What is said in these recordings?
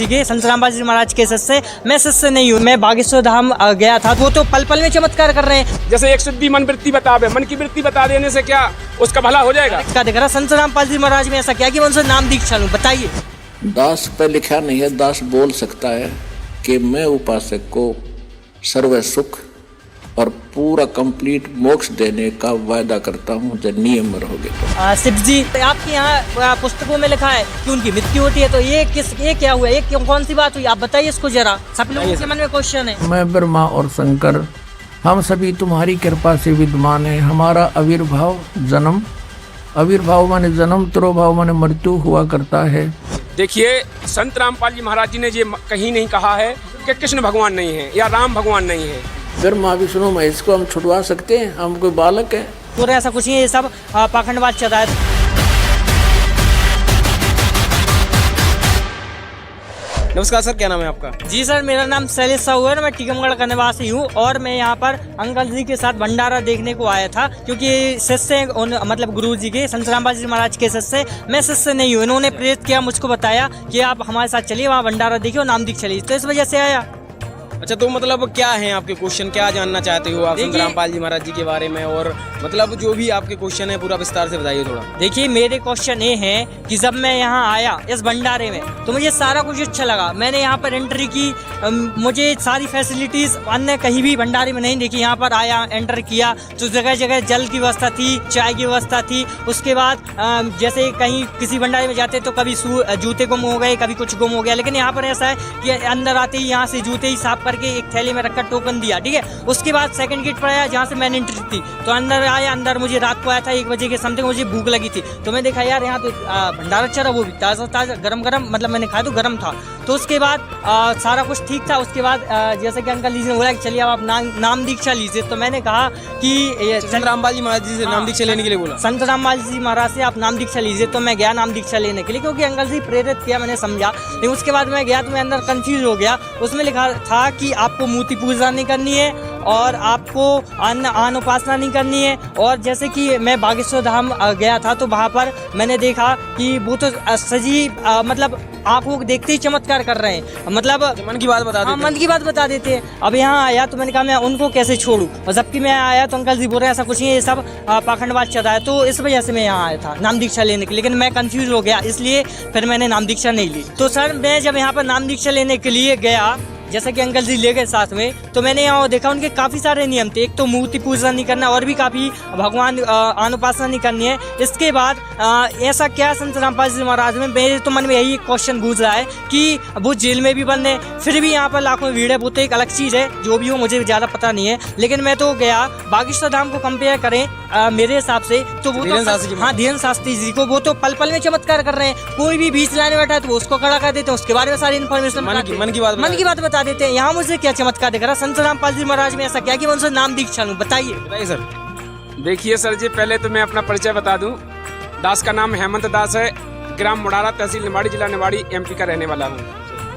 जी के संत रामपाल जी महाराज के सत्य मैं सत्य नहीं हूँ। मैं बागेश्वर धाम गया था, वो तो पल पल में चमत्कार कर रहे हैं। जैसे एक सिद्धि मन वृत्ति बतावे, मन की वृत्ति बता देने से क्या उसका भला हो जाएगा? क्या देख रहा संत रामपाल जी महाराज में ऐसा क्या कि मैं उनसे नाम दीक्षा लूं, बताइए। दास पे लिखा नहीं है, दास बोल सकता है कि मैं उपासक को सर्व सुख और पूरा कंप्लीट मोक्ष देने का वायदा करता हूँ जब नियम रहोगे तो। शिव जी आपके यहाँ पुस्तकों में लिखा है कि उनकी मृत्यु होती है, तो ये क्या हुआ, ये कौन सी बात हुई, आप बताइए इसको जरा, सब लोगों के मन में क्वेश्चन है। मैं ब्रह्मा और शंकर हम सभी तुम्हारी कृपा से विद्यमान है। हमारा आविर्भाव माने जन्म, तिरोभाव माने मृत्यु हुआ करता है। देखिए संत रामपाल जी महाराज जी ने ये कहीं नहीं कहा है कि कृष्ण भगवान नहीं है या राम भगवान नहीं है। ब्रह्मा विष्णु महेश को हम छुड़वा सकते हैं? हम कोई बालक है? पूरा ऐसा कुछ नहीं, ये सब पाखंडवाद चल रहा है। नमस्कार सर, क्या नाम है आपका? जी सर, मेरा नाम शैलेश साहू है, मैं टीकमगढ़ का निवासी हूँ और मैं यहाँ पर अंकल जी के साथ भंडारा देखने को आया था, क्योंकि शिष्य मतलब गुरु जी के संत रामपाल जी महाराज के शिष्य मैं शिष्य नहीं हूँ। इन्होंने प्रेरित किया, मुझको बताया कि आप हमारे साथ चलिए, वहाँ भंडारा देखिए और नाम दीक्षा लीजिए, तो इस वजह से आया। अच्छा, तो मतलब क्या है आपके क्वेश्चन, क्या जानना चाहते हो आप संत रामपाल जी महाराज जी के बारे में, और मतलब जो भी आपके क्वेश्चन है पूरा विस्तार से बताइए थोड़ा। देखिए मेरे क्वेश्चन ये हैं कि जब मैं यहाँ आया इस भंडारे में तो मुझे सारा कुछ अच्छा लगा। मैंने यहाँ पर एंट्री की, मुझे सारी फैसिलिटीज अन्य कहीं भी भंडारे में नहीं देखी। यहाँ पर आया, एंटर किया तो जगह जगह जल की व्यवस्था थी, चाय की व्यवस्था थी। उसके बाद जैसे कहीं किसी भंडारे में जाते तो कभी जूते गुम हो गए, कभी कुछ गुम हो गया, लेकिन यहाँ पर ऐसा है कि अंदर आते ही यहाँ से जूते ही साफ करके एक थैली में रखकर टोकन दिया, ठीक है। उसके बाद सेकंड गेट पर आया जहाँ से मैंने एंट्री थी, तो अंदर आया। अंदर मुझे रात को आया था 1 बजे के समथिंग, मुझे भूख लगी थी, तो मैं देखा यार यहाँ तो भंडारा अच्छा रहा, वो भी ताज़ा ताज़ा गरम गरम, मतलब मैंने खाया तो गरम था। तो उसके बाद सारा कुछ ठीक था। उसके बाद जैसे कि अंकल जी ने बोला कि चलिए आप नाम दीक्षा लीजिए, तो मैंने कहा कि संत रामपाल जी महाराज जी से नाम दीक्षा लेने के लिए बोला। संत रामपाल जी महाराज से आप नाम दीक्षा लीजिए, तो मैं गया नाम दीक्षा लेने के लिए, क्योंकि अंकल जी प्रेरित किया, मैंने समझा। लेकिन उसके बाद मैं गया तो मैं अंदर कंफ्यूज हो गया। उसमें लिखा था कि आपको मूर्ति पूजा नहीं करनी है और आपको अन्न उपासना नहीं करनी है। और जैसे कि मैं बागेश्वर धाम गया था तो वहाँ पर मैंने देखा कि वो तो सजी मतलब आंखों को देखते ही चमत्कार कर रहे हैं, मतलब मन की बात बता देते, मन की बात बता देते हैं। अब यहाँ आया तो मैंने कहा मैं उनको कैसे छोड़ूं, और जबकि मैं आया तो अंकल जी बोल रहे हैं ऐसा कुछ नहीं, ये सब पाखंडवाद चल रहा है। तो इस वजह से मैं यहाँ आया था नाम दीक्षा लेने के लिए, लेकिन मैं कंफ्यूज हो गया, इसलिए फिर मैंने नाम दीक्षा नहीं ली। तो सर मैं जब यहाँ पर नाम दीक्षा लेने के लिए गया, जैसे कि अंकल जी ले गए साथ में, तो मैंने यहाँ देखा उनके काफ़ी सारे नियम थे। एक तो मूर्ति पूजा नहीं करना, और भी काफ़ी भगवान अनुपासना नहीं करनी है। इसके बाद ऐसा क्या संत रामपाल जी महाराज में, मेरे तो मन में यही क्वेश्चन गूंज रहा है कि वो जेल में भी बंद है, फिर भी यहाँ पर लाखों भीड़ है। वो तो एक अलग चीज़ है, जो भी हो मुझे ज़्यादा पता नहीं है, लेकिन मैं तो गया। बागेश्वर धाम को कंपेयर करें मेरे हिसाब से तो वो धीरेन्द्र शास्त्री जी को, वो तो पल पल में चमत्कार कर रहे हैं। कोई भी बीच लाने बैठा है तो उसको खड़ा कर देते हैं, उसके बारे में सारी इन्फॉर्मेशन मन की बात बता देते हैं। यहाँ मुझे क्या चमत्कार दिख रहा संत रामपाल जी महाराज में, ऐसा क्या कि मैं उनसे नाम दीक्षा लूं, बताइए सर। देखिए सर जी, पहले तो मैं अपना परिचय बता दूं। दास का नाम हेमंत दास है, ग्राम मुड़ारा, तहसील निवाड़ी, जिला निवाड़ी, MP का रहने वाला हूँ।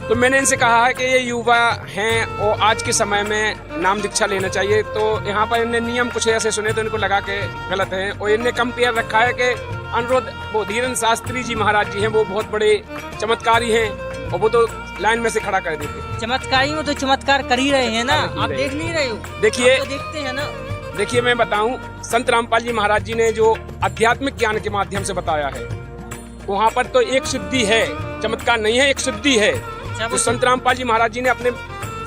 तो मैंने इनसे कहा है कि ये युवा हैं और आज के समय में नाम दीक्षा लेना चाहिए। तो यहाँ पर इनने नियम कुछ ऐसे सुने तो इनको लगा के गलत है, और इनने कंपेयर रखा है कि अनुरुद्ध वो धीरेन्द्र शास्त्री जी महाराज जी हैं, वो बहुत बड़े चमत्कारी हैं और वो तो लाइन में से खड़ा कर देते। चमत्कारी में तो चमत्कार कर ही रहे हैं ना, आप देख नहीं रहे हो? देखिए तो देखते हैं ना। देखिए मैं बताऊं, संत रामपाल जी महाराज जी ने जो आध्यात्मिक ज्ञान के माध्यम से बताया है, वहाँ पर तो एक सिद्धि है, चमत्कार नहीं है, एक सिद्धि है। तो संत रामपाल जी महाराज जी ने अपने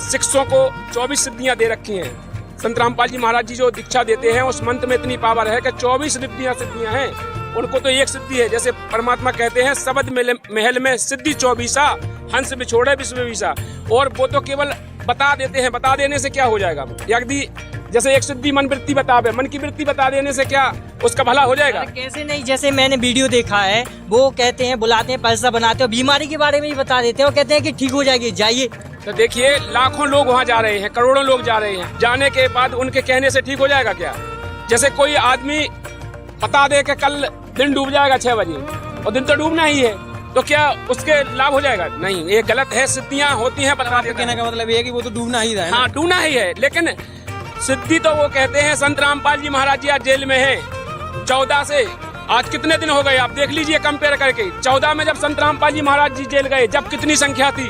शिष्यों को 24 सिद्धियां दे रखी हैं। संत रामपाल जी महाराज जी जो दीक्षा देते हैं उस मंत्र में इतनी पावर है कि 24 सिद्धियां हैं। उनको तो एक सिद्धि है, जैसे परमात्मा कहते हैं शब्द महल में सिद्धि 24, हंस बिछोड़े विश्व विशा। और वो तो केवल बता देते हैं, बता देने से क्या हो जाएगा? यदि जैसे एक सिद्धि मन वृत्ति बतावे, मन की वृत्ति बता देने से क्या उसका भला हो जाएगा? कैसे नहीं, जैसे मैंने वीडियो देखा है, वो कहते हैं बुलाते हैं, पैसा बनाते हैं, बीमारी के बारे में ही बता देते हैं, वो कहते हैं कि ठीक हो जाएगी, जाइए। तो देखिए लाखों लोग वहाँ जा रहे हैं, करोड़ों लोग जा रहे हैं, जाने के बाद उनके कहने से ठीक हो जाएगा क्या? जैसे कोई आदमी बता दे कि कल दिन डूब जाएगा 6 बजे, और दिन तो डूबना ही है, तो क्या उसके लाभ हो जाएगा? नहीं, ये गलत है। सिद्धियां होती हैं, बता देते। कहने का मतलब ये है कि वो तो डूबना ही है। हाँ, डूबना ही है, लेकिन सिद्धि तो वो कहते हैं संत रामपाल जी महाराज जी आज जेल में हैं, 14 से आज कितने दिन हो गए आप देख लीजिए कंपेयर करके। 14 में जब संत रामपाल जी महाराज जी जेल गए, जब कितनी संख्या थी,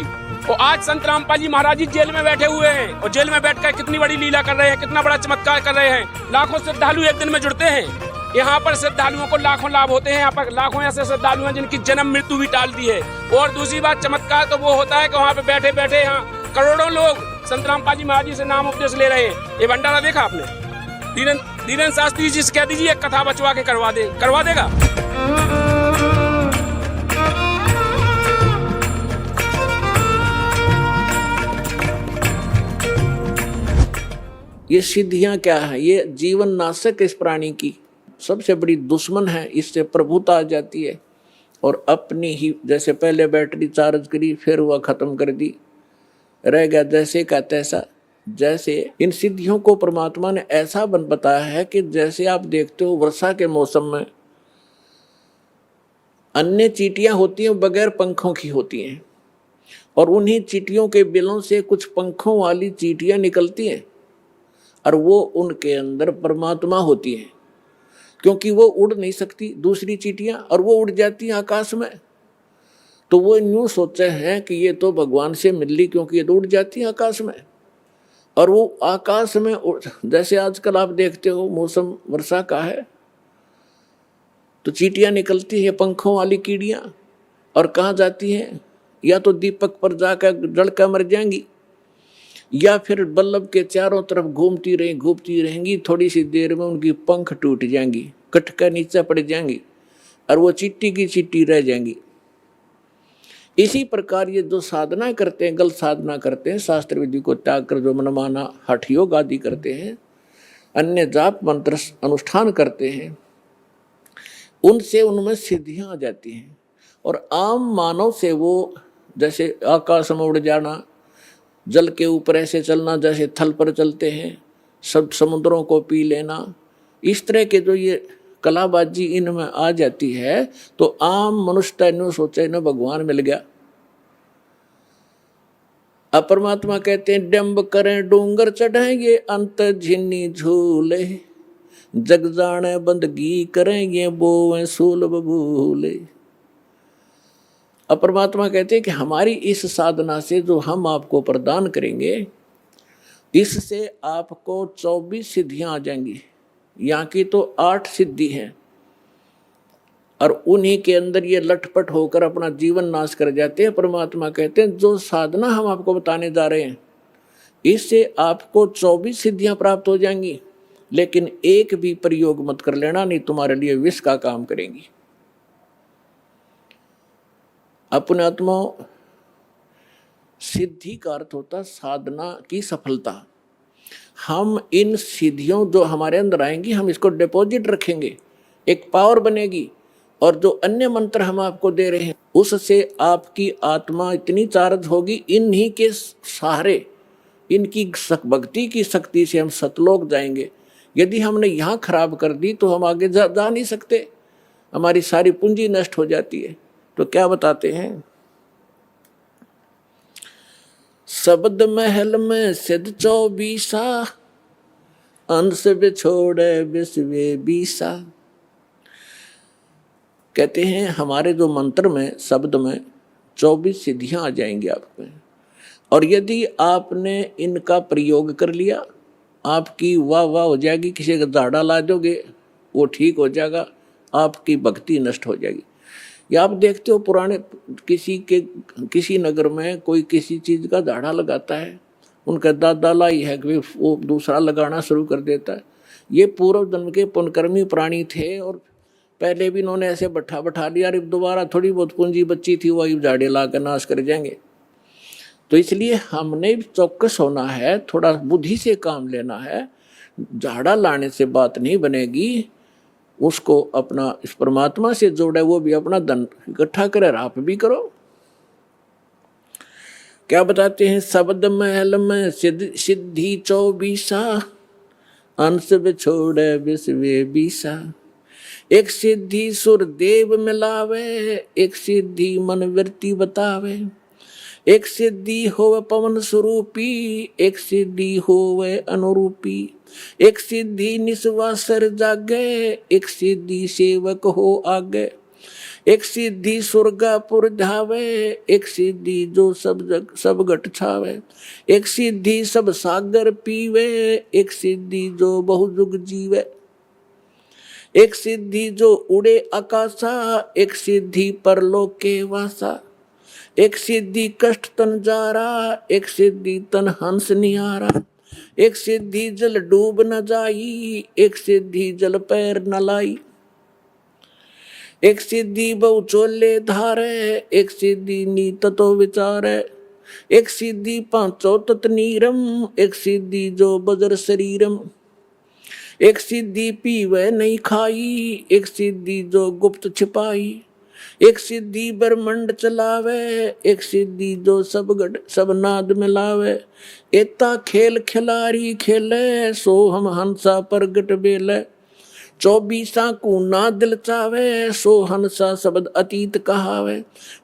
और आज संत रामपाल जी महाराज जी जेल में बैठे हुए हैं, और जेल में बैठकर कितनी बड़ी लीला कर रहे हैं, कितना बड़ा चमत्कार कर रहे हैं। लाखों श्रद्धालु एक दिन में जुड़ते हैं। यहाँ पर श्रद्धालुओं को लाखों लाभ होते हैं। यहाँ पर लाखों ऐसे श्रद्धालु हैं जिनकी जन्म मृत्यु भी टाल दी है। और दूसरी बात, चमत्कार तो वो होता है कि वहाँ पे बैठे बैठे यहाँ करोड़ों लोग संत रामपाल जी महाराज जी से नाम उपदेश ले रहे हैं। ये भंडारा देखा आपने? धीरेन्द्र शास्त्री जी से कह दीजिए एक कथा बचवा के करवा देगा। ये सिद्धियां क्या है? ये जीवन नाशक इस प्राणी की सबसे बड़ी दुश्मन है। इससे प्रभुता आ जाती है और अपनी ही, जैसे पहले बैटरी चार्ज करी फिर वह खत्म कर दी, रह गया जैसे का तैसा। जैसे इन सिद्धियों को परमात्मा ने ऐसा बताया है कि जैसे आप देखते हो वर्षा के मौसम में अन्य चींटियां होती हैं बगैर पंखों की होती हैं, और उन्हीं चींटियों के बिलों से कुछ पंखों वाली चींटियां निकलती हैं, और वो उनके अंदर परमात्मा होती है, क्योंकि वो उड़ नहीं सकती दूसरी चींटियां, और वो उड़ जाती हैं आकाश में। तो वो यूं सोचे हैं कि ये तो भगवान से मिल ली, क्योंकि ये तो उड़ जाती है आकाश में। और वो आकाश में जैसे आजकल आप देखते हो मौसम वर्षा का है, तो चींटियां निकलती है पंखों वाली कीड़ियां, और कहाँ जाती हैं? या तो दीपक पर जाकर जलकर मर जाएंगी, या फिर बल्लभ के चारों तरफ घूमती रहेंगी। थोड़ी सी देर में उनकी पंख टूट जाएंगी, कटकर नीचे पड़ जाएंगी, और वो चिट्टी की चिट्टी रह जाएंगी। इसी प्रकार ये जो साधना करते हैं, गलत साधना करते हैं, शास्त्र विधि को त्याग कर जो मनमाना हठ योग आदि करते हैं, अन्य जाप मंत्र अनुष्ठान करते हैं, उनसे उनमें सिद्धियां आ जाती हैं। और आम मानव से वो जैसे आकाश में उड़ जाना, जल के ऊपर ऐसे चलना जैसे थल पर चलते हैं, सब समुद्रों को पी लेना, इस तरह के जो ये कलाबाजी इनमें आ जाती है, तो आम मनुष्य नो सोचे न भगवान मिल गया। अब परमात्मा कहते हैं डंब करें डूंगर चढ़ेंगे, अंत झिन्नी झूले, जग जाने बंदगी करेंगे, बोवें सूल बबूले। अब परमात्मा कहते हैं कि हमारी इस साधना से जो हम आपको प्रदान करेंगे, इससे आपको 24 सिद्धियां आ जाएंगी। यहाँ की तो 8 सिद्धि हैं, और उन्हीं के अंदर ये लटपट होकर अपना जीवन नाश कर जाते हैं। परमात्मा कहते हैं जो साधना हम आपको बताने जा रहे हैं, इससे आपको 24 सिद्धियां प्राप्त हो जाएंगी, लेकिन एक भी प्रयोग मत कर लेना, नहीं तुम्हारे लिए विष का काम करेंगी। अपने आत्मा सिद्धि का अर्थ होता साधना की सफलता। हम इन सिद्धियों जो हमारे अंदर आएंगी, हम इसको डिपॉजिट रखेंगे, एक पावर बनेगी, और जो अन्य मंत्र हम आपको दे रहे हैं उससे आपकी आत्मा इतनी चार्ज होगी, इन्हीं के सहारे, इनकी भक्ति की शक्ति से हम सतलोक जाएंगे। यदि हमने यहाँ खराब कर दी तो हम आगे जा नहीं सकते, हमारी सारी पूंजी नष्ट हो जाती है। तो क्या बताते हैं? शब्द महल में सिद्ध 24, अंश बिछोड़े विश्वे 20। कहते हैं हमारे जो मंत्र में, शब्द में 24 सिद्धियां आ जाएंगी आप में, और यदि आपने इनका प्रयोग कर लिया, आपकी वाह वाह हो जाएगी। किसी का दाढ़ा ला दोगे वो ठीक हो जाएगा, आपकी भक्ति नष्ट हो जाएगी। या आप देखते हो पुराने किसी नगर में कोई किसी चीज़ का दाढ़ा लगाता है, उनका दादा लाई है कि वो दूसरा लगाना शुरू कर देता है। ये पूर्व जन्म के पुण्यकर्मी प्राणी थे, और पहले भी इन्होंने ऐसे बैठा लिया, और दोबारा थोड़ी बहुत पूंजी बची थी, वही झाड़े ला कर नाश कर जाएंगे। तो इसलिए हमने चौकस होना है, थोड़ा बुद्धि से काम लेना है। झाड़ा लाने से बात नहीं बनेगी, उसको अपना इस परमात्मा से जोड़े, वो भी अपना धन इकट्ठा करे, आप भी करो। क्या बताते हैं? शब्द महल में सिद्धि 24, अंश बिछोड़े विश्वे 20। एक सिद्धि सुर देव मिलावे, एक सिद्धि मन वृत्ति बतावे, एक सिद्धि होवे पवन स्वरूपी, एक सिद्धि होवे अनुरूपी, एक सिद्धि निस्वासर जागे, एक सिद्धि सेवक हो आगे, एक सिद्धि स्वर्गापुर धावे, एक सिद्धि जो सब घट छावे, एक सिद्धि सब सागर पीवे, एक सिद्धि जो बहुजुग जीवे, एक सिद्धि जो उड़े आकाशा, एक सिद्धि परलोक के वासा, एक सिद्धि कष्ट तन जारा, एक सिद्धि तन हंस निहारा, एक सिद्धि जल डूब न जाई, एक सिद्धि जल पैर न लाई, एक सिद्धि बहु चोले धारे, एक सिद्धि नीत तो विचारे, एक सिद्धि पांचों तत् नीरम, एक सिद्धि जो बजर शरीरम, एक सिद्धि पीवे नहीं खाई, एक सिद्धि जो गुप्त छिपाई, एक सिद्धि ब्रह्मंड चलावे, एक सिद्धि जो सब नाद मिलावे, एता खेल खिलारी खेले, सो हम हंसा प्रगट बेले, 24 को ना दिल चावे, सो हंसा शब्द अतीत कहावे,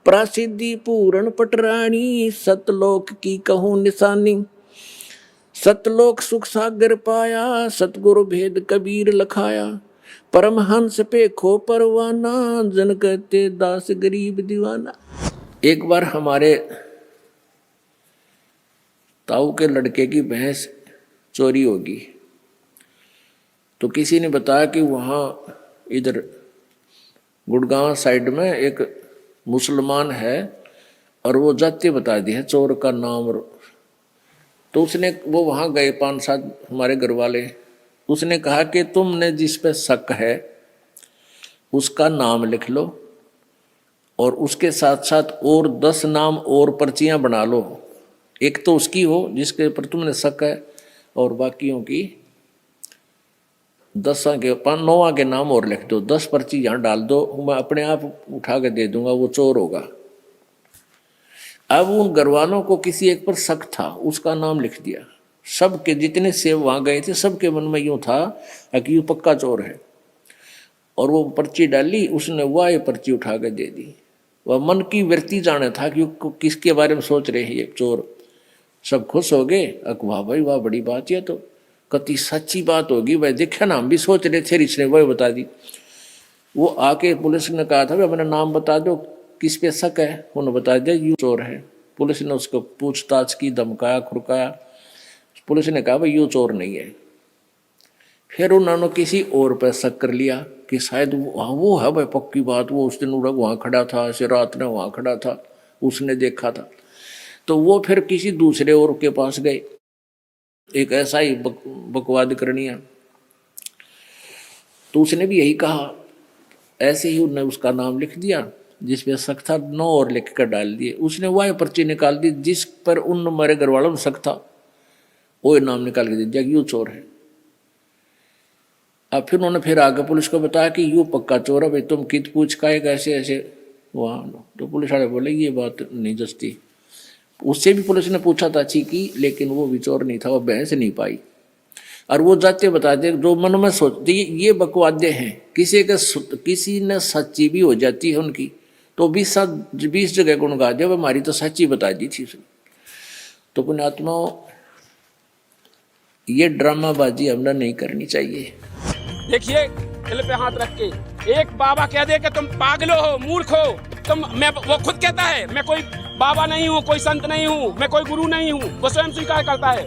प्रासिद्धि पूर्ण पटरानी, सतलोक की कहूँ निशानी, सतलोक सुख सागर पाया, सतगुरु भेद कबीर लखाया, परमहंस पे खो परवाना, जन कहते दास गरीब दीवाना। एक बार हमारे ताऊ के लड़के की भैंस चोरी होगी, तो किसी ने बताया कि वहाँ इधर गुड़गांव साइड में एक मुसलमान है और वो जाति बता दी है चोर का नाम। तो उसने वो वहाँ गए 5-7 हमारे घर वाले, उसने कहा कि तुमने जिस पे शक है उसका नाम लिख लो और उसके साथ साथ और 10 नाम और पर्चियाँ बना लो, एक तो उसकी हो जिसके ऊपर तुमने शक है और बाकियों की 10 के 9 के नाम और लिख दो, 10 पर्ची यहाँ डाल दो, मैं अपने आप उठा के दे दूंगा, वो चोर होगा। अब उन घरवालों को किसी एक पर शक था, उसका नाम लिख दिया। सबके जितने सेव वहाँ गए थे सबके मन में यूँ था कि यूँ पक्का चोर है, और वो पर्ची डाली, उसने वह ये पर्ची उठा के दे दी। वह मन की वृत्ति जाने था कि किसके बारे में सोच रहे हैं ये चोर। सब खुश हो गए, वाह भाई वाह, बड़ी बात है, तो कति सच्ची बात होगी भाई, देखा ना हम भी सोच रहे थे, इसने वही बता दी। वो आके पुलिस ने कहा था अपना नाम बता दो, किस पे शक है, उन्होंने बता दिया यूँ चोर है। पुलिस ने उसको पूछताछ की, धमकाया खुरकाया, पुलिस ने कहा भाई यूँ चोर नहीं है। फिर उन्होंने किसी और पर शक कर लिया कि शायद वो है भाई, पक्की बात, वो उस दिन वहाँ खड़ा था, ऐसे रात में वहाँ खड़ा था, उसने देखा था। तो वो फिर किसी दूसरे और के पास गए, एक ऐसा ही बकवाद करनी है, तो उसने भी यही कहा। ऐसे ही उन्होंने उसका नाम लिख दिया, जिस पे शक था 9 और लिख कर डाल दिए। उसने वह पर्ची निकाल दी जिस पर उन हमारे घर वालों में शक था, वो नाम निकाल के दे दिया कि यूँ चोर है। अब फिर उन्होंने फिर आगे पुलिस को बताया कि यूँ पक्का चोर है भाई, तुम कित पूछ का ऐसे ऐसे वहाँ। तो पुलिस वाले बोले ये बात नहीं जस्ती। उससे भी पुलिस ने पूछा था अच्छी की, लेकिन वो भी चोर नहीं था, वो बहस नहीं पाई। और वो जाते बता दे जो मन में सोचते ये बकवादे हैं, किसी ने सच्ची भी हो जाती है उनकी, तो 20 जगह गुण गा दे, हमारी तो सच्ची बता दी थी उसने। तो पुण्यात्मा, ये ड्रामाबाजी हमने नहीं करनी चाहिए। देखिए दिल पे हाथ रख के एक बाबा कह दे कि तुम पागलो हो, मूर्ख हो, वो खुद कहता है मैं कोई बाबा नहीं हूँ, कोई संत नहीं हूँ, मैं कोई गुरु नहीं हूँ, वो स्वयं स्वीकार करता है।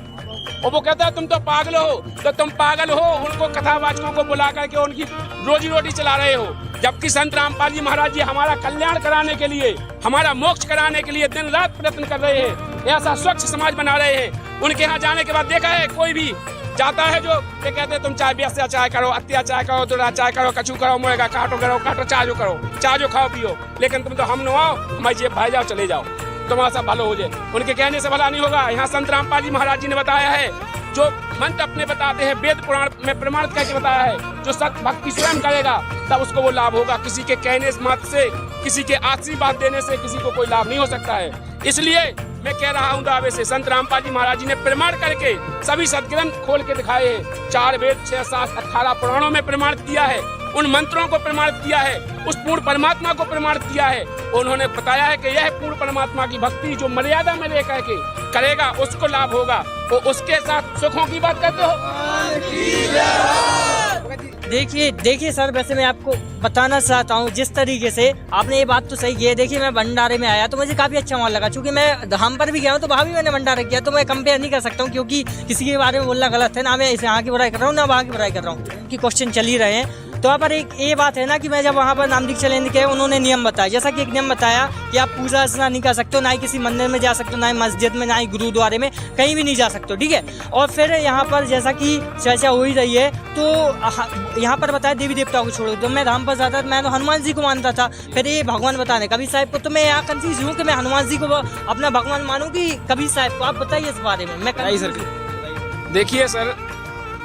और वो कहता है तुम तो पागल हो, तो तुम पागल हो उनको कथावाचकों को बुला करके उनकी रोजी रोटी चला रहे हो, जबकि संत रामपाल जी महाराज जी हमारा कल्याण कराने के लिए, हमारा मोक्ष कराने के लिए दिन रात प्रयत्न कर रहे हैं, ऐसा स्वच्छ समाज बना रहे हैं। उनके यहाँ जाने के बाद देखा है कोई भी जाता है जो ये कहते हैं तुम चाहे अत्याचार करो, अत्याचार करो, दुराचार करो, कछु करो, मुएगा काटो चार्जो करो, चार्जो खाओ पियो, लेकिन तुम तो हम न आओ, हमारी जेब भाई जाओ, चले जाओ, तुम्हारा सब भलो हो जाए। उनके कहने से भला नहीं होगा। यहाँ संत रामपाल जी महाराज जी ने बताया है, जो मंत्र अपने बताते हैं, वेद पुराण में प्रमाणित करके बताया है, जो सत भक्ति स्वयं करेगा तब उसको वो लाभ होगा। किसी के कहने मात्र से, किसी के आशीर्वाद देने से किसी को कोई लाभ नहीं हो सकता है। इसलिए मैं कह रहा हूँ दावे से, संत रामपाल जी महाराज जी ने प्रमाण करके सभी सदग्रंथ खोल के दिखाए हैं। 4 वेद 6 शास्त्र 18 पुराणों में प्रमाणित किया है। उन मंत्रों को प्रमाणित किया है, उस पूर्ण परमात्मा को प्रमाणित किया है। उन्होंने बताया है कि यह पूर्ण परमात्मा की भक्ति जो मर्यादा में रह करके करेगा उसको लाभ होगा। वो उसके साथ सुखों की बात करते हो। देखिए सर, वैसे मैं आपको बताना चाहता हूँ, जिस तरीके से आपने ये बात तो सही की है। देखिए मैं भंडारे में आया तो मुझे काफी अच्छा वहाँ लगा, क्योंकि मैं धाम पर भी गया हूँ तो वहाँ भी मैंने भंडारा किया, तो मैं कंपेयर नहीं कर सकता हूँ, क्योंकि किसी के बारे में बोलना गलत है। ना मैं इसे यहाँ की बुराई कर रहा हूँ, ना वहाँ की बुराई कर रहा हूँ, उनकी क्वेश्चन चल ही रहे हैं। तो वहाँ पर एक ये बात है ना कि मैं जब वहाँ पर नाम दीक्षा लेने के उन्होंने नियम बताया, जैसा कि एक नियम बताया कि आप पूजा अर्चना नहीं कर सकते हो, ना ही किसी मंदिर में जा सकते हो, ना ही मस्जिद में, ना ही गुरुद्वारे में, कहीं भी नहीं जा सकते हो, ठीक है। और फिर यहाँ पर जैसा कि चर्चा हो ही रही है, तो यहाँ पर बताया देवी देवताओं को छोड़ो। तो मैं धाम पर जाता था, मैं तो हनुमान जी को मानता था, फिर ये भगवान बता रहे कबीर साहब को, तो मैं यहाँ कंफ्यूज हूँ कि मैं हनुमान जी को अपना भगवान मानूँ कि कबीर साहब को। आप बताइए इस बारे में। मैं देखिए सर,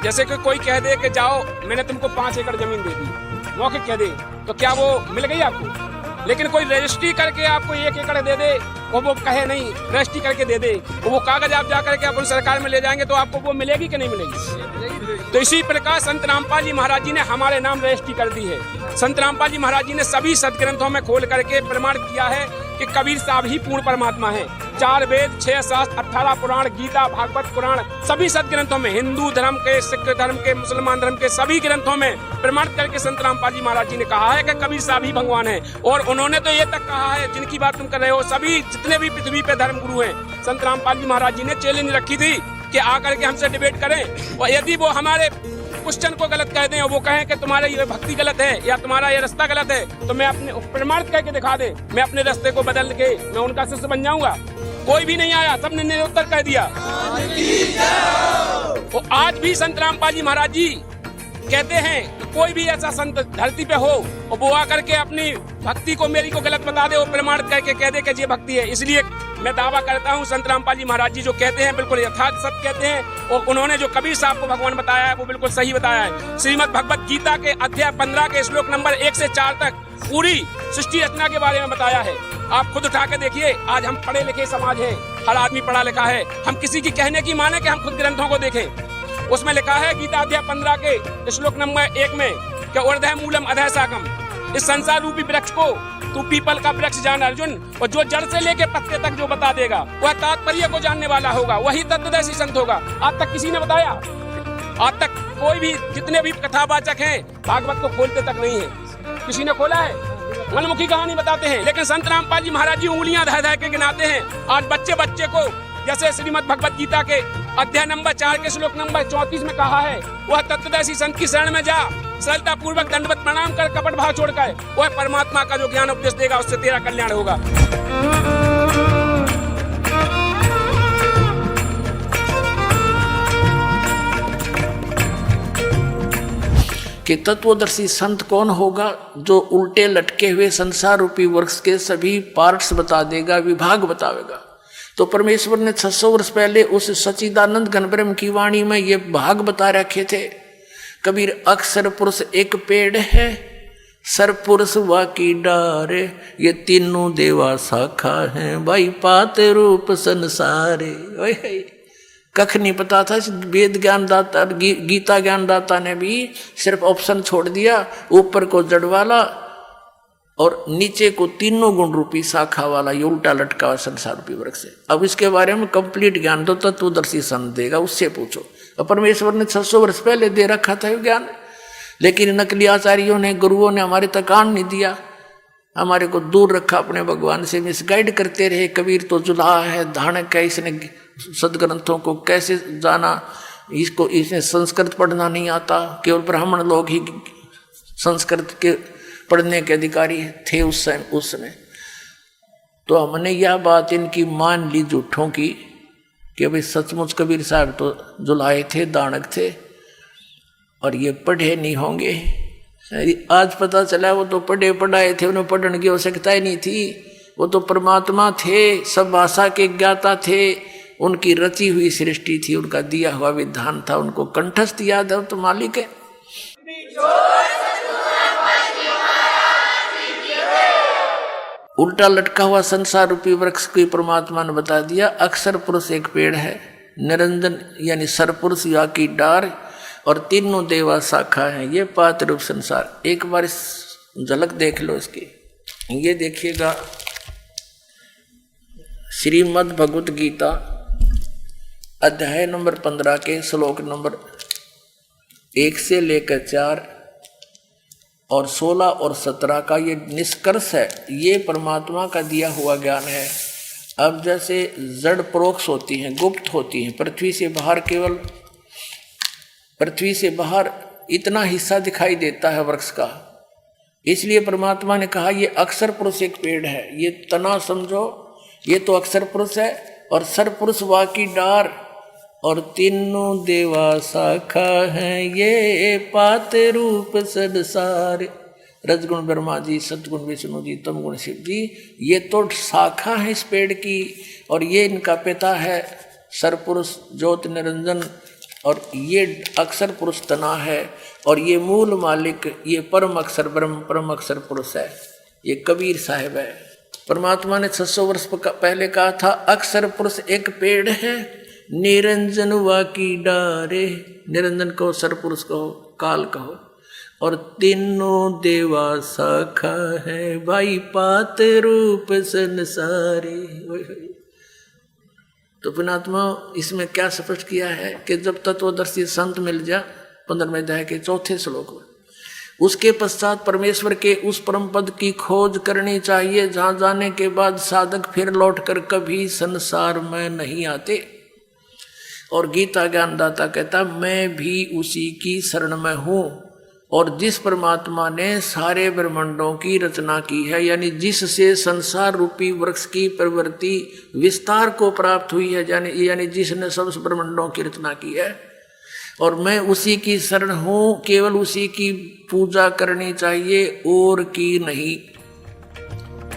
जैसे कि कोई कह दे कि जाओ मैंने तुमको 5 एकड़ जमीन दे दी, मौखिक कह दे, तो क्या वो मिल गई आपको? लेकिन कोई रजिस्ट्री करके आपको 1 एकड़ दे दे और वो कहे नहीं रजिस्ट्री करके दे दे, वो कागज आप जा करके अपन सरकार में ले जाएंगे तो आपको वो मिलेगी कि नहीं मिलेगी? तो इसी प्रकार संत रामपाल जी महाराज जी ने हमारे नाम रजिस्ट्री कर दी है। संत रामपाल जी महाराज जी ने सभी सदग्रंथों में खोल करके प्रमाण किया है कि कबीर साहब ही पूर्ण परमात्मा है। 4 वेद, 6 शास्त्र, 18 पुराण, गीता, भागवत पुराण, सभी सदग्रंथों में, हिंदू धर्म के, सिख धर्म के, मुसलमान धर्म के सभी ग्रंथों में प्रमाणित करके संत रामपाल जी महाराज जी ने कहा है कि कबीर साहब ही भगवान है। और उन्होंने तो ये तक कहा है, जिनकी बात तुम कर रहे हो, सभी जितने भी पृथ्वी पे धर्म गुरु हैं, संत रामपाल जी महाराज जी ने चैलेंज रखी थी कि आकर के हमसे डिबेट करें, और यदि वो हमारे क्वेश्चन को गलत कह दें और वो कहें कि तुम्हारा ये भक्ति गलत है या तुम्हारा ये रास्ता गलत है, तो मैं अपने प्रमाणित करके दिखा दे, मैं अपने रास्ते को बदल के मैं उनका शिष्य बन जाऊंगा। कोई भी नहीं आया, सबने निरुत्तर कह दिया। तो आज भी संत रामपाल जी महाराज जी कहते हैं कि कोई भी ऐसा संत धरती पे हो और वो आकर के अपनी भक्ति को मेरी को गलत बता दे और प्रमाणित करके कह दे कि ये भक्ति है। इसलिए मैं दावा करता हूँ संत रामपाल जी महाराज जी जो कहते हैं बिल्कुल यथार्थ सत्य कहते हैं, और उन्होंने जो कबीर साहब को भगवान बताया है वो बिल्कुल सही बताया है। श्रीमद् भगवत गीता के अध्याय 15 के श्लोक नंबर 1 से 4 तक पूरी सृष्टि रचना के बारे में बताया है। आप खुद उठा के देखिए, आज हम पढ़े लिखे समाज है, हर आदमी पढ़ा लिखा है, हम किसी की कहने की माने कि हम खुद ग्रंथों को देखें। उसमें लिखा है गीता अध्याय 15 के श्लोक नंबर 1 में कि ऊर्ध्व मूलम अधः शाखम, इस संसार रूपी वृक्ष को तू पीपल का वृक्ष जान अर्जुन, और जो जड़ से लेके पत्ते तक जो बता देगा वह तात्पर्य को जानने वाला होगा, वही तत्वदर्शी संत होगा। आज तक किसी ने बताया? आज तक कोई भी, जितने भी कथावाचक हैं, भागवत को खोलते तक नहीं है, किसी ने खोला है? मनमुखी कहानी बताते हैं, लेकिन संत रामपाल जी महाराज जी उंगलियां धर धर के गिनाते हैं। आज बच्चे बच्चे को, जैसे श्रीमद् भगवत गीता के अध्याय नंबर 4 के श्लोक नंबर 34 में कहा है, वह तत्वदर्शी संत की शरण में जा, सरलता पूर्वक दंडवत प्रणाम कर, कपट भाव छोड़कर, वह परमात्मा का जो ज्ञान उपदेश देगा उससे तेरा कल्याण होगा। कि तत्वदर्शी संत कौन होगा? जो उल्टे लटके हुए संसार रूपी वृक्ष के सभी पार्ट्स बता देगा, विभाग बतावेगा। तो परमेश्वर ने 600 वर्ष पहले उस सच्चिदानंद घनब्रह्म की वाणी में ये भाग बता रखे थे। कबीर अक्षर पुरुष एक पेड़ है, सरपुरुष वाकी डार, ये तीनों देवा शाखा है, भाई पात रूप संसारे। कख नहीं पता था। वेद ज्ञान दाता, गीता ज्ञान दाता ने भी सिर्फ ऑप्शन छोड़ दिया, ऊपर को जड़ वाला और नीचे को तीनों गुण रूपी शाखा वाला, ये उल्टा लटका हुआ संसार रूपी वृक्ष से। अब इसके बारे में कंप्लीट ज्ञान तो तत्वदर्शी संत देगा, उससे पूछो। और परमेश्वर ने 600 वर्ष पहले दे रखा था ये ज्ञान, लेकिन नकली आचार्यों ने, गुरुओं ने हमारे तक कान नहीं दिया, हमारे को दूर रखा अपने भगवान से, मिसगाइड करते रहे। कबीर तो जुलाहा है, धानक है, इसने सदग्रंथों को कैसे जाना, इसको इसने संस्कृत पढ़ना नहीं आता, केवल ब्राह्मण लोग ही संस्कृत के पढ़ने के अधिकारी थे उस समय। तो हमने यह बात इनकी मान ली झूठों की कि भाई सचमुच कबीर साहब तो जुलाहे थे, दानक थे, और ये पढ़े नहीं होंगे। आज पता चला वो तो पढ़े पढ़ाए थे, उन्हें पढ़ने की आवश्यकता ही नहीं थी। वो तो परमात्मा थे, सब भाषा के ज्ञाता थे, उनकी रची हुई सृष्टि थी, उनका दिया हुआ विधान था, उनको कंठस्थ याद है, तो मालिक है। उल्टा लटका हुआ संसार रूपी वृक्ष को परमात्मा ने बता दिया। अक्षर पुरुष एक पेड़ है, निरंजन यानी सरपुरुष या की डार, और तीनों देवा शाखा है, ये पात रूप संसार। एक बार इस झलक देख लो इसकी। ये देखिएगा श्रीमद् भगवत गीता अध्याय नंबर 15 के श्लोक नंबर 1 से लेकर 4 और 16 और 17 का ये निष्कर्ष है। ये परमात्मा का दिया हुआ ज्ञान है। अब जैसे जड़ परोक्ष होती हैं, गुप्त होती हैं, पृथ्वी से बाहर केवल पृथ्वी से बाहर इतना हिस्सा दिखाई देता है वृक्ष का, इसलिए परमात्मा ने कहा ये अक्षर पुरुष एक पेड़ है। ये तना समझो, ये तो अक्षर पुरुष है, और सर पुरुष वा की डार, और तीनों देवा शाखा हैं, ये पात रूप संसार। रजगुण ब्रह्मा जी, सतगुण विष्णु जी, तमगुण शिव जी, ये तो शाखा है इस पेड़ की, और ये इनका पिता है सरपुरुष ज्योति निरंजन, और ये अक्षर पुरुष तना है, और ये मूल मालिक ये परम अक्षर ब्रह्म परम अक्षर पुरुष है। ये कबीर साहिब है। परमात्मा ने 600 वर्ष पहले कहा था अक्षर पुरुष एक पेड़ है, निरंजन वा की डारे। निरंजन कहो, सरपुरुष कहो, काल कहो, और तीनों देवा शाखा है, भाई पात रूप संसारे। तो पुणात्मा इसमें क्या स्पष्ट किया है कि जब तत्वदर्शी संत मिल जा 15वें अध्याय के 4थे श्लोक में, उसके पश्चात परमेश्वर के उस परम पद की खोज करनी चाहिए जहां जाने के बाद साधक फिर लौटकर कभी संसार में नहीं आते। और गीता ज्ञानदाता कहता मैं भी उसी की शरण में हूं, और जिस परमात्मा ने सारे ब्रह्मांडों की रचना की है, यानी जिससे संसार रूपी वृक्ष की प्रवृत्ति विस्तार को प्राप्त हुई है, यानी जिसने सब ब्रह्मांडों की रचना की है, और मैं उसी की शरण हूं, केवल उसी की पूजा करनी चाहिए और की नहीं।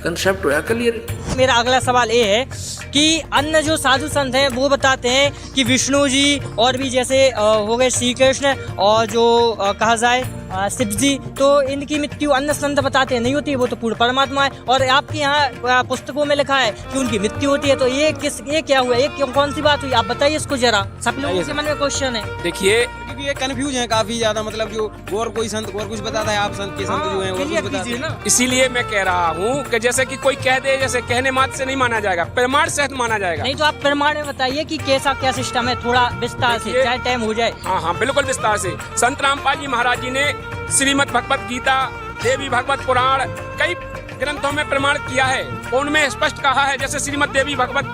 कंसेप्ट हुआ क्लियर। मेरा अगला सवाल ये है कि अन्य जो साधु संत हैं वो बताते हैं कि विष्णु जी और भी जैसे हो गए श्री कृष्ण और जो कहा जाए शिव जी, तो इनकी मृत्यु अन्य संत बताते हैं नहीं होती, वो तो पूर्ण परमात्मा है। और आपके यहाँ पुस्तकों में लिखा है कि उनकी मृत्यु होती है, तो ये क्या हुआ, ये कौन सी बात हुई, आप बताइए इसको जरा, सब लोगों के मन में क्वेश्चन है। देखिए क्योंकि ये कंफ्यूज है काफी ज्यादा, मतलब जो और कोई संत और कुछ बताता है, आप संत के संत जो है और कुछ बताते हैं। इसीलिए मैं कह रहा हूँ कि जैसे कि कोई कह दे, जैसे कहने मात्र से नहीं माना जाएगा, प्रमाण सहित माना जाएगा। नहीं तो आप प्रमाण में बताइए कि कैसा क्या सिस्टम है, थोड़ा विस्तार से, चाहे टाइम हो जाए। हाँ बिल्कुल विस्तार से। संत रामपाल जी महाराज जी ने श्रीमद् भगवत गीता, देवी भागवत पुराण, कई ग्रंथों में प्रमाण किया है। उनमें स्पष्ट कहा है, जैसे श्रीमद् देवी भागवत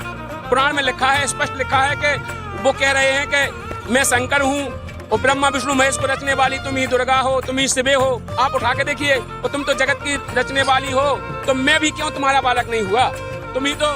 पुराण में लिखा है, स्पष्ट लिखा है कि वो कह रहे हैं कि मैं शंकर हूँ, और ब्रह्मा विष्णु महेश को रचने वाली तुम ही दुर्गा हो, तुम ही शिवे हो। आप उठा के देखिए, और तुम तो जगत की रचने वाली हो, तो मैं भी क्यों तुम्हारा बालक नहीं हुआ, तुम ही तो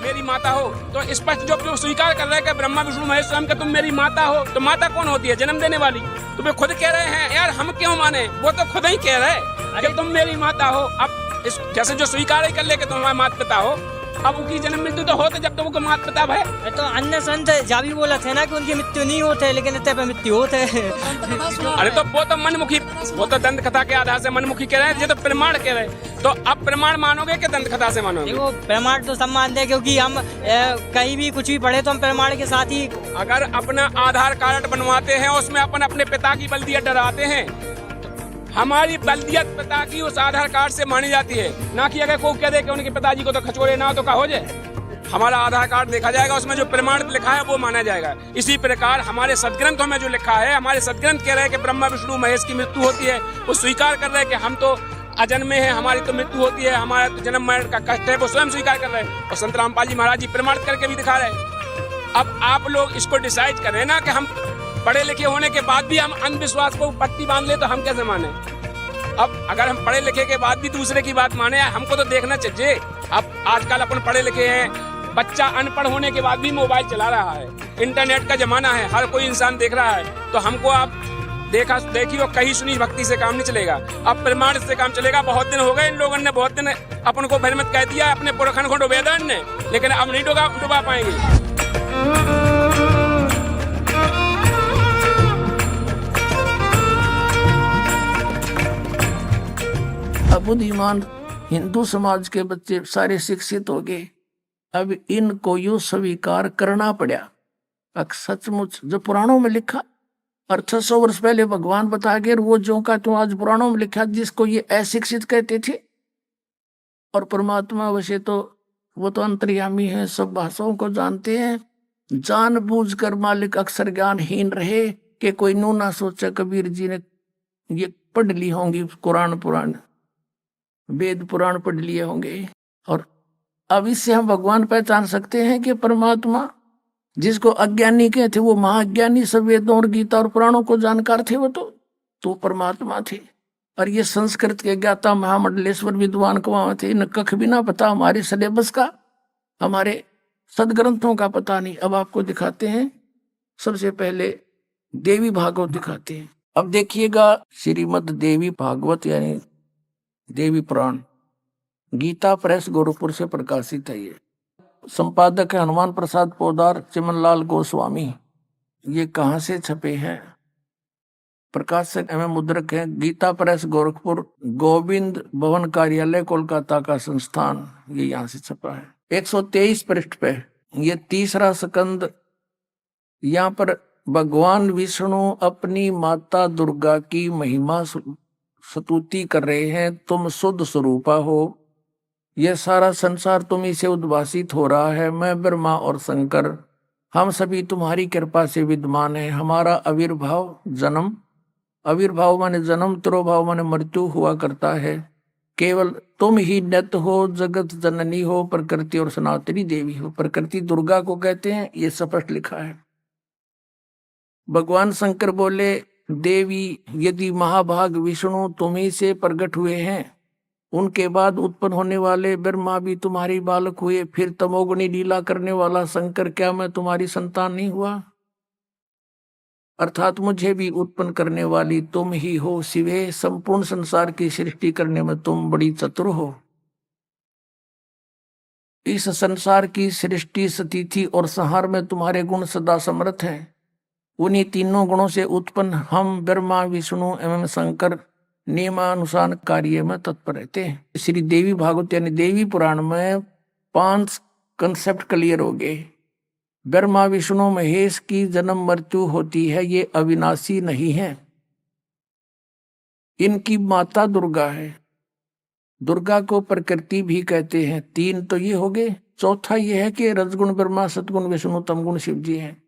मेरी माता हो। तो स्पष्ट जो स्वीकार कर रहे हैं कि ब्रह्मा विष्णु महेश स्वयं कि तुम मेरी माता हो, तो माता कौन होती है, जन्म देने वाली। तो वे खुद कह रहे हैं, यार हम क्यों माने, वो तो खुद ही कह रहे हैं कि तुम मेरी माता हो। अब इस जैसे जो स्वीकार ही कर ले कि तुम हमारे माता पिता हो, अब उनकी जन्म मृत्यु तो होते जब तो वो माता पिता है। तो अन्य संत जा भी बोला थे ना कि उनकी मृत्यु नहीं होते, लेकिन इतने पे मृत्यु होते। अरे तो वो तो मनमुखी, वो तो दंत कथा के आधार से मनमुखी कह रहे हैं, ये तो प्रमाण कह रहे हैं। तो अब प्रमाण मानोगे कि दंत कथा से मानोगे? देखो प्रमाण तो सब मानते हैं, क्योंकि हम कहीं भी कुछ भी पढ़े तो हम प्रमाण के साथ ही। अगर अपना आधार कार्ड बनवाते हैं, उसमें अपन अपने पिता की बल्दियत डराते हैं, हमारी बल्दियत पिता की उस आधार कार्ड से मानी जाती है, ना कि अगर कोई कह दे कि उनके पिताजी को तो खचोड़े ना तो का हो जाए। हमारा आधार कार्ड देखा जाएगा, उसमें जो प्रमाण लिखा है वो माना जाएगा। इसी प्रकार हमारे सदग्रंथों में जो लिखा है, हमारे सदग्रंथ कह रहे हैं कि ब्रह्मा विष्णु महेश की मृत्यु होती है, वो स्वीकार कर रहे हैं कि हम तो अजन्मे हैं, हमारी तो मृत्यु होती है, हमारा तो जन्म मरण का कष्ट है, वो स्वयं स्वीकार कर रहे हैं। और संत रामपाल जी महाराज जी प्रमाणित करके भी दिखा रहे हैं। अब आप लोग इसको डिसाइड करें ना कि हम पढ़े लिखे होने के बाद भी हम अंधविश्वास को पट्टी बांध ले, तो हम कैसे माने? अब अगर हम पढ़े लिखे के बाद भी दूसरे की बात माने, हमको तो देखना चाहिए। अब आजकल अपन पढ़े लिखे हैं, बच्चा अनपढ़ होने के बाद भी मोबाइल चला रहा है, इंटरनेट का जमाना है, हर कोई इंसान देख रहा है, तो हमको आप देखी और कहीं सुनी भक्ति से काम नहीं चलेगा, अब प्रमाण से काम चलेगा। बहुत दिन हो गए इन लोगों ने, बहुत दिन अपन को भ्रमित कह दिया अपने पुरखन को डुबेदन ने, लेकिन अब नहीं डुबा पाएंगे। अब बुद्धिमान हिंदू समाज के बच्चे सारे शिक्षित हो गए, अब इनको यूं स्वीकार करना पड़ा। अब सचमुच जो पुराणों में लिखा और 600 वर्ष पहले भगवान बता गए, वो जो का तो आज पुराणों में लिखा, जिसको ये अशिक्षित कहते थे। और परमात्मा वैसे तो वो तो अंतर्यामी है, सब भाषाओं को जानते हैं। जानबूझकर मालिक अक्सर ज्ञानहीन रहे कि कोई नू ना सोचे कबीर जी ने ये पढ़ ली होंगी, कुरान पुराण वेद पुराण पढ़ लिए होंगे। और अब इससे हम भगवान पहचान सकते हैं कि परमात्मा जिसको अज्ञानी कहते वो महाज्ञानी, सब वेदों और गीता और पुराणों को जानकार थे, वो तो परमात्मा थे। और ये संस्कृत के ज्ञाता महामंडलेश्वर विद्वान कहाँ थे, न कख भी ना पता, हमारे सिलेबस का, हमारे सदग्रंथों का पता नहीं। अब आपको दिखाते हैं, सबसे पहले देवी भागवत दिखाते हैं। अब देखिएगा, श्रीमद देवी भागवत यानी देवी पुराण, गीता प्रेस गोरखपुर से प्रकाशित है। ये संपादक है हनुमान प्रसाद पोदार, चिमनलाल गोस्वामी। ये कहाँ से छपे हैं? प्रकाशक एवं मुद्रक है गीता प्रेस गोरखपुर, गोविंद भवन कार्यालय कोलकाता का संस्थान, ये यहाँ से छपा है। 123 पृष्ठ पे ये तीसरा स्कंद। यहाँ पर भगवान विष्णु अपनी माता दुर्गा की महिमा स्तुति कर रहे हैं। तुम शुद्ध स्वरूपा हो, यह सारा संसार तुम्ही से उद्भासित हो रहा है। मैं ब्रह्मा और शंकर, हम सभी तुम्हारी कृपा से विद्यमान है। हमारा आविर्भाव जन्म, आविर्भाव माने जन्म, तिरोभाव माने मृत्यु हुआ करता है। केवल तुम ही नित्य हो, जगत जननी हो, प्रकृति और सनातनी देवी हो। प्रकृति दुर्गा को कहते हैं, ये स्पष्ट लिखा है। भगवान शंकर बोले, देवी यदि महाभाग विष्णु तुम्ही से प्रकट हुए हैं, उनके बाद उत्पन्न होने वाले ब्रह्मा भी तुम्हारी बालक हुए, फिर तमोगुणी लीला करने वाला शंकर, क्या मैं तुम्हारी संतान नहीं हुआ? अर्थात मुझे भी उत्पन्न करने वाली तुम ही हो शिवे। संपूर्ण संसार की सृष्टि करने में तुम बड़ी चतुर हो। इस संसार की सृष्टि, स्थिति और संहार में तुम्हारे गुण सदा समर्थ हैं। उन्हीं तीनों गुणों से उत्पन्न हम ब्रह्मा विष्णु एवं शंकर नियमानुसार कार्य में तत्पर रहते हैं। श्री देवी भागवत यानी देवी पुराण में 5 कंसेप्ट क्लियर हो गए। ब्रह्मा विष्णु महेश की जन्म मृत्यु होती है, ये अविनाशी नहीं है। इनकी माता दुर्गा है। दुर्गा को प्रकृति भी कहते हैं। 3 तो ये हो गए। चौथा ये है कि रजगुण ब्रह्मा, सतगुण विष्णु, तमगुण शिव जी हैं।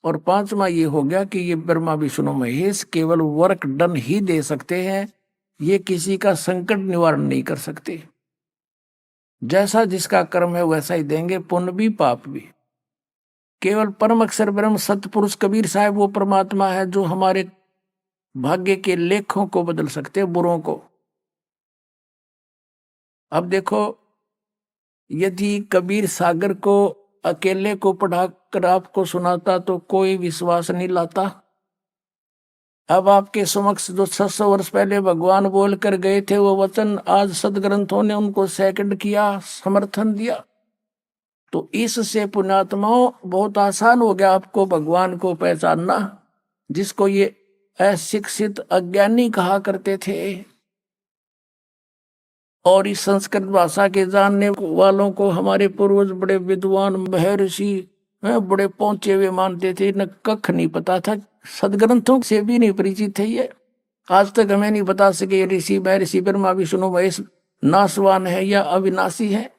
और 5वां ये हो गया कि ये ब्रह्मा विष्णु महेश केवल वर्क डन ही दे सकते हैं, ये किसी का संकट निवारण नहीं कर सकते। जैसा जिसका कर्म है वैसा ही देंगे, पुण्य भी पाप भी। केवल परम अक्षर ब्रह्म सतपुरुष कबीर साहब वो परमात्मा है जो हमारे भाग्य के लेखों को बदल सकते, बुरों को। अब देखो, यदि कबीर सागर को अकेले को पढ़ाकर आपको सुनाता तो कोई विश्वास नहीं लाता। अब आपके समक्ष जो 600 वर्ष पहले भगवान बोल कर गए थे वो वचन, आज सदग्रंथों ने उनको सेकंड किया, समर्थन दिया। तो इससे पुण्यात्माओं बहुत आसान हो गया आपको भगवान को पहचानना, जिसको ये अशिक्षित अज्ञानी कहा करते थे। और इस संस्कृत भाषा के जानने वालों को हमारे पूर्वज बड़े विद्वान महर्षि बड़े पहुंचे हुए मानते थे। न कख नहीं पता था, सदग्रंथों से भी नहीं परिचित थे। ये आज तक हमें नहीं बता सके ऋषि महर्षि ब्रह्मा विष्णु महेश नाशवान है या अविनाशी है।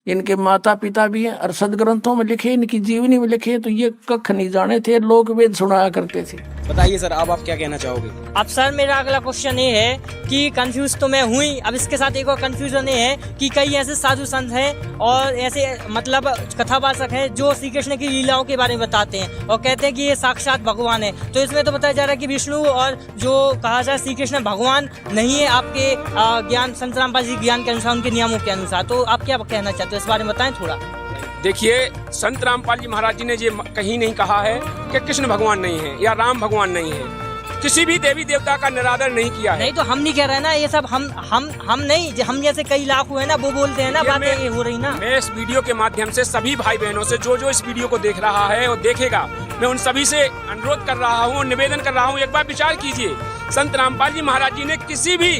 इनके माता पिता भी हैं और सदग्रंथों में लिखे, इनकी जीवनी में लिखे, तो ये कख नहीं जाने थे, लोक वेद सुनाया करते थे। बताइए सर, अब आप क्या कहना चाहोगे? अब सर मेरा अगला क्वेश्चन ये है कि कंफ्यूज तो मैं हुई, अब इसके साथ एक और कंफ्यूजन ये है कि कई ऐसे साधु संत हैं और ऐसे मतलब कथावाचक हैं जो श्री कृष्ण की लीलाओं के बारे में बताते हैं और कहते हैं कि ये साक्षात भगवान है। तो इसमें तो बताया जा रहा है कि विष्णु और जो कहा जाए श्री कृष्ण भगवान नहीं है आपके ज्ञान, संत रामपाल जी ज्ञान के अनुसार, उनके नियमों के अनुसार। तो आप क्या कहना चाहते हो, इस बारे में बताएं थोड़ा। देखिए, संत रामपाल जी महाराज जी ने ये कहीं नहीं कहा है कि कृष्ण भगवान नहीं है या राम भगवान नहीं है। किसी भी देवी देवता का निरादर नहीं किया है। नहीं तो हम नहीं कह रहे हैं ना, ये सब हम नहीं, हम जैसे कई लाख हुए ना वो बोलते हैं ना, बातें ये हो रही ना। मैं इस वीडियो के माध्यम से सभी भाई बहनों से जो इस वीडियो को देख रहा है और देखेगा, मैं उन सभी से अनुरोध कर रहा हूँ, निवेदन कर रहा हूँ, एक बार विचार कीजिए। संत रामपाल जी महाराज जी ने किसी भी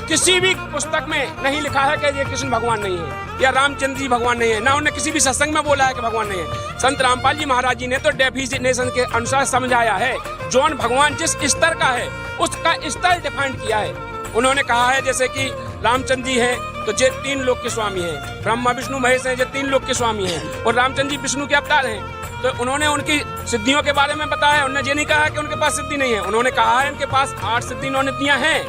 किसी भी पुस्तक में नहीं लिखा है कि ये कृष्ण भगवान नहीं है या रामचंद्र जी भगवान नहीं है, ना उन्होंने किसी भी सत्संग में बोला है कि भगवान नहीं है। संत रामपाल जी महाराज जी ने तो डेफिनेशन के अनुसार समझाया है, जौन भगवान जिस स्तर का है उसका स्तर डिफाइन किया है। उन्होंने कहा है जैसे कि रामचंद्र जी हैं तो ये 3 लोक के स्वामी हैं, ब्रह्मा विष्णु महेश हैं, ये 3 लोक के स्वामी हैं, और रामचंद्र जी विष्णु के अवतार हैं। तो उन्होंने उनकी सिद्धियों के बारे में बताया, उन्होंने ये नहीं कहा कि उनके पास सिद्धि नहीं है, उन्होंने कहा है उनके पास 8 सिद्धि इन्होंने दिया हैं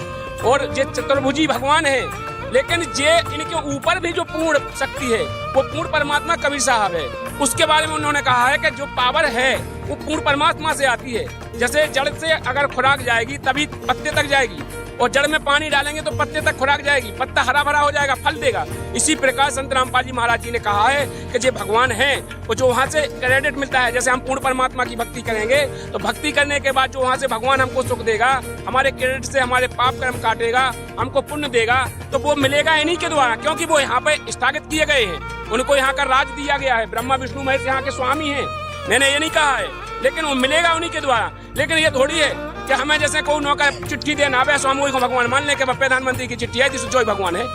और ये चतुर्भुजी भगवान है। लेकिन ये इनके ऊपर भी जो पूर्ण शक्ति है वो पूर्ण परमात्मा कबीर साहब है। उसके बारे में उन्होंने कहा है कि जो पावर है वो पूर्ण परमात्मा से आती है। जैसे जड़ से अगर खुराक जाएगी तभी पत्ते तक जाएगी, और जड़ में पानी डालेंगे तो पत्ते तक खुराक जाएगी, पत्ता हरा भरा हो जाएगा, फल देगा। इसी प्रकार संत रामपाल जी महाराज जी ने कहा है कि जो भगवान है वो जो वहाँ से क्रेडिट मिलता है, जैसे हम पूर्ण परमात्मा की भक्ति करेंगे तो भक्ति करने के बाद जो वहाँ से भगवान हमको सुख देगा, हमारे क्रेडिट से हमारे पाप कर्म काटेगा, हमको पुण्य देगा, तो वो मिलेगा इन्हीं के द्वारा, क्योंकि वो यहाँ पे स्थगित किए गए हैं, उनको यहाँ का राज दिया गया है। ब्रह्मा विष्णु महेश यहाँ के स्वामी हैं, मैंने ये नहीं कहा है, लेकिन वो मिलेगा उन्हीं के द्वारा। लेकिन ये थोड़ी है कि हमें जैसे कोई नौकर चिट्ठी देना है स्वामी को भगवान मान ले कि प्रधानमंत्री की चिट्ठी है जिससे जो भगवान है,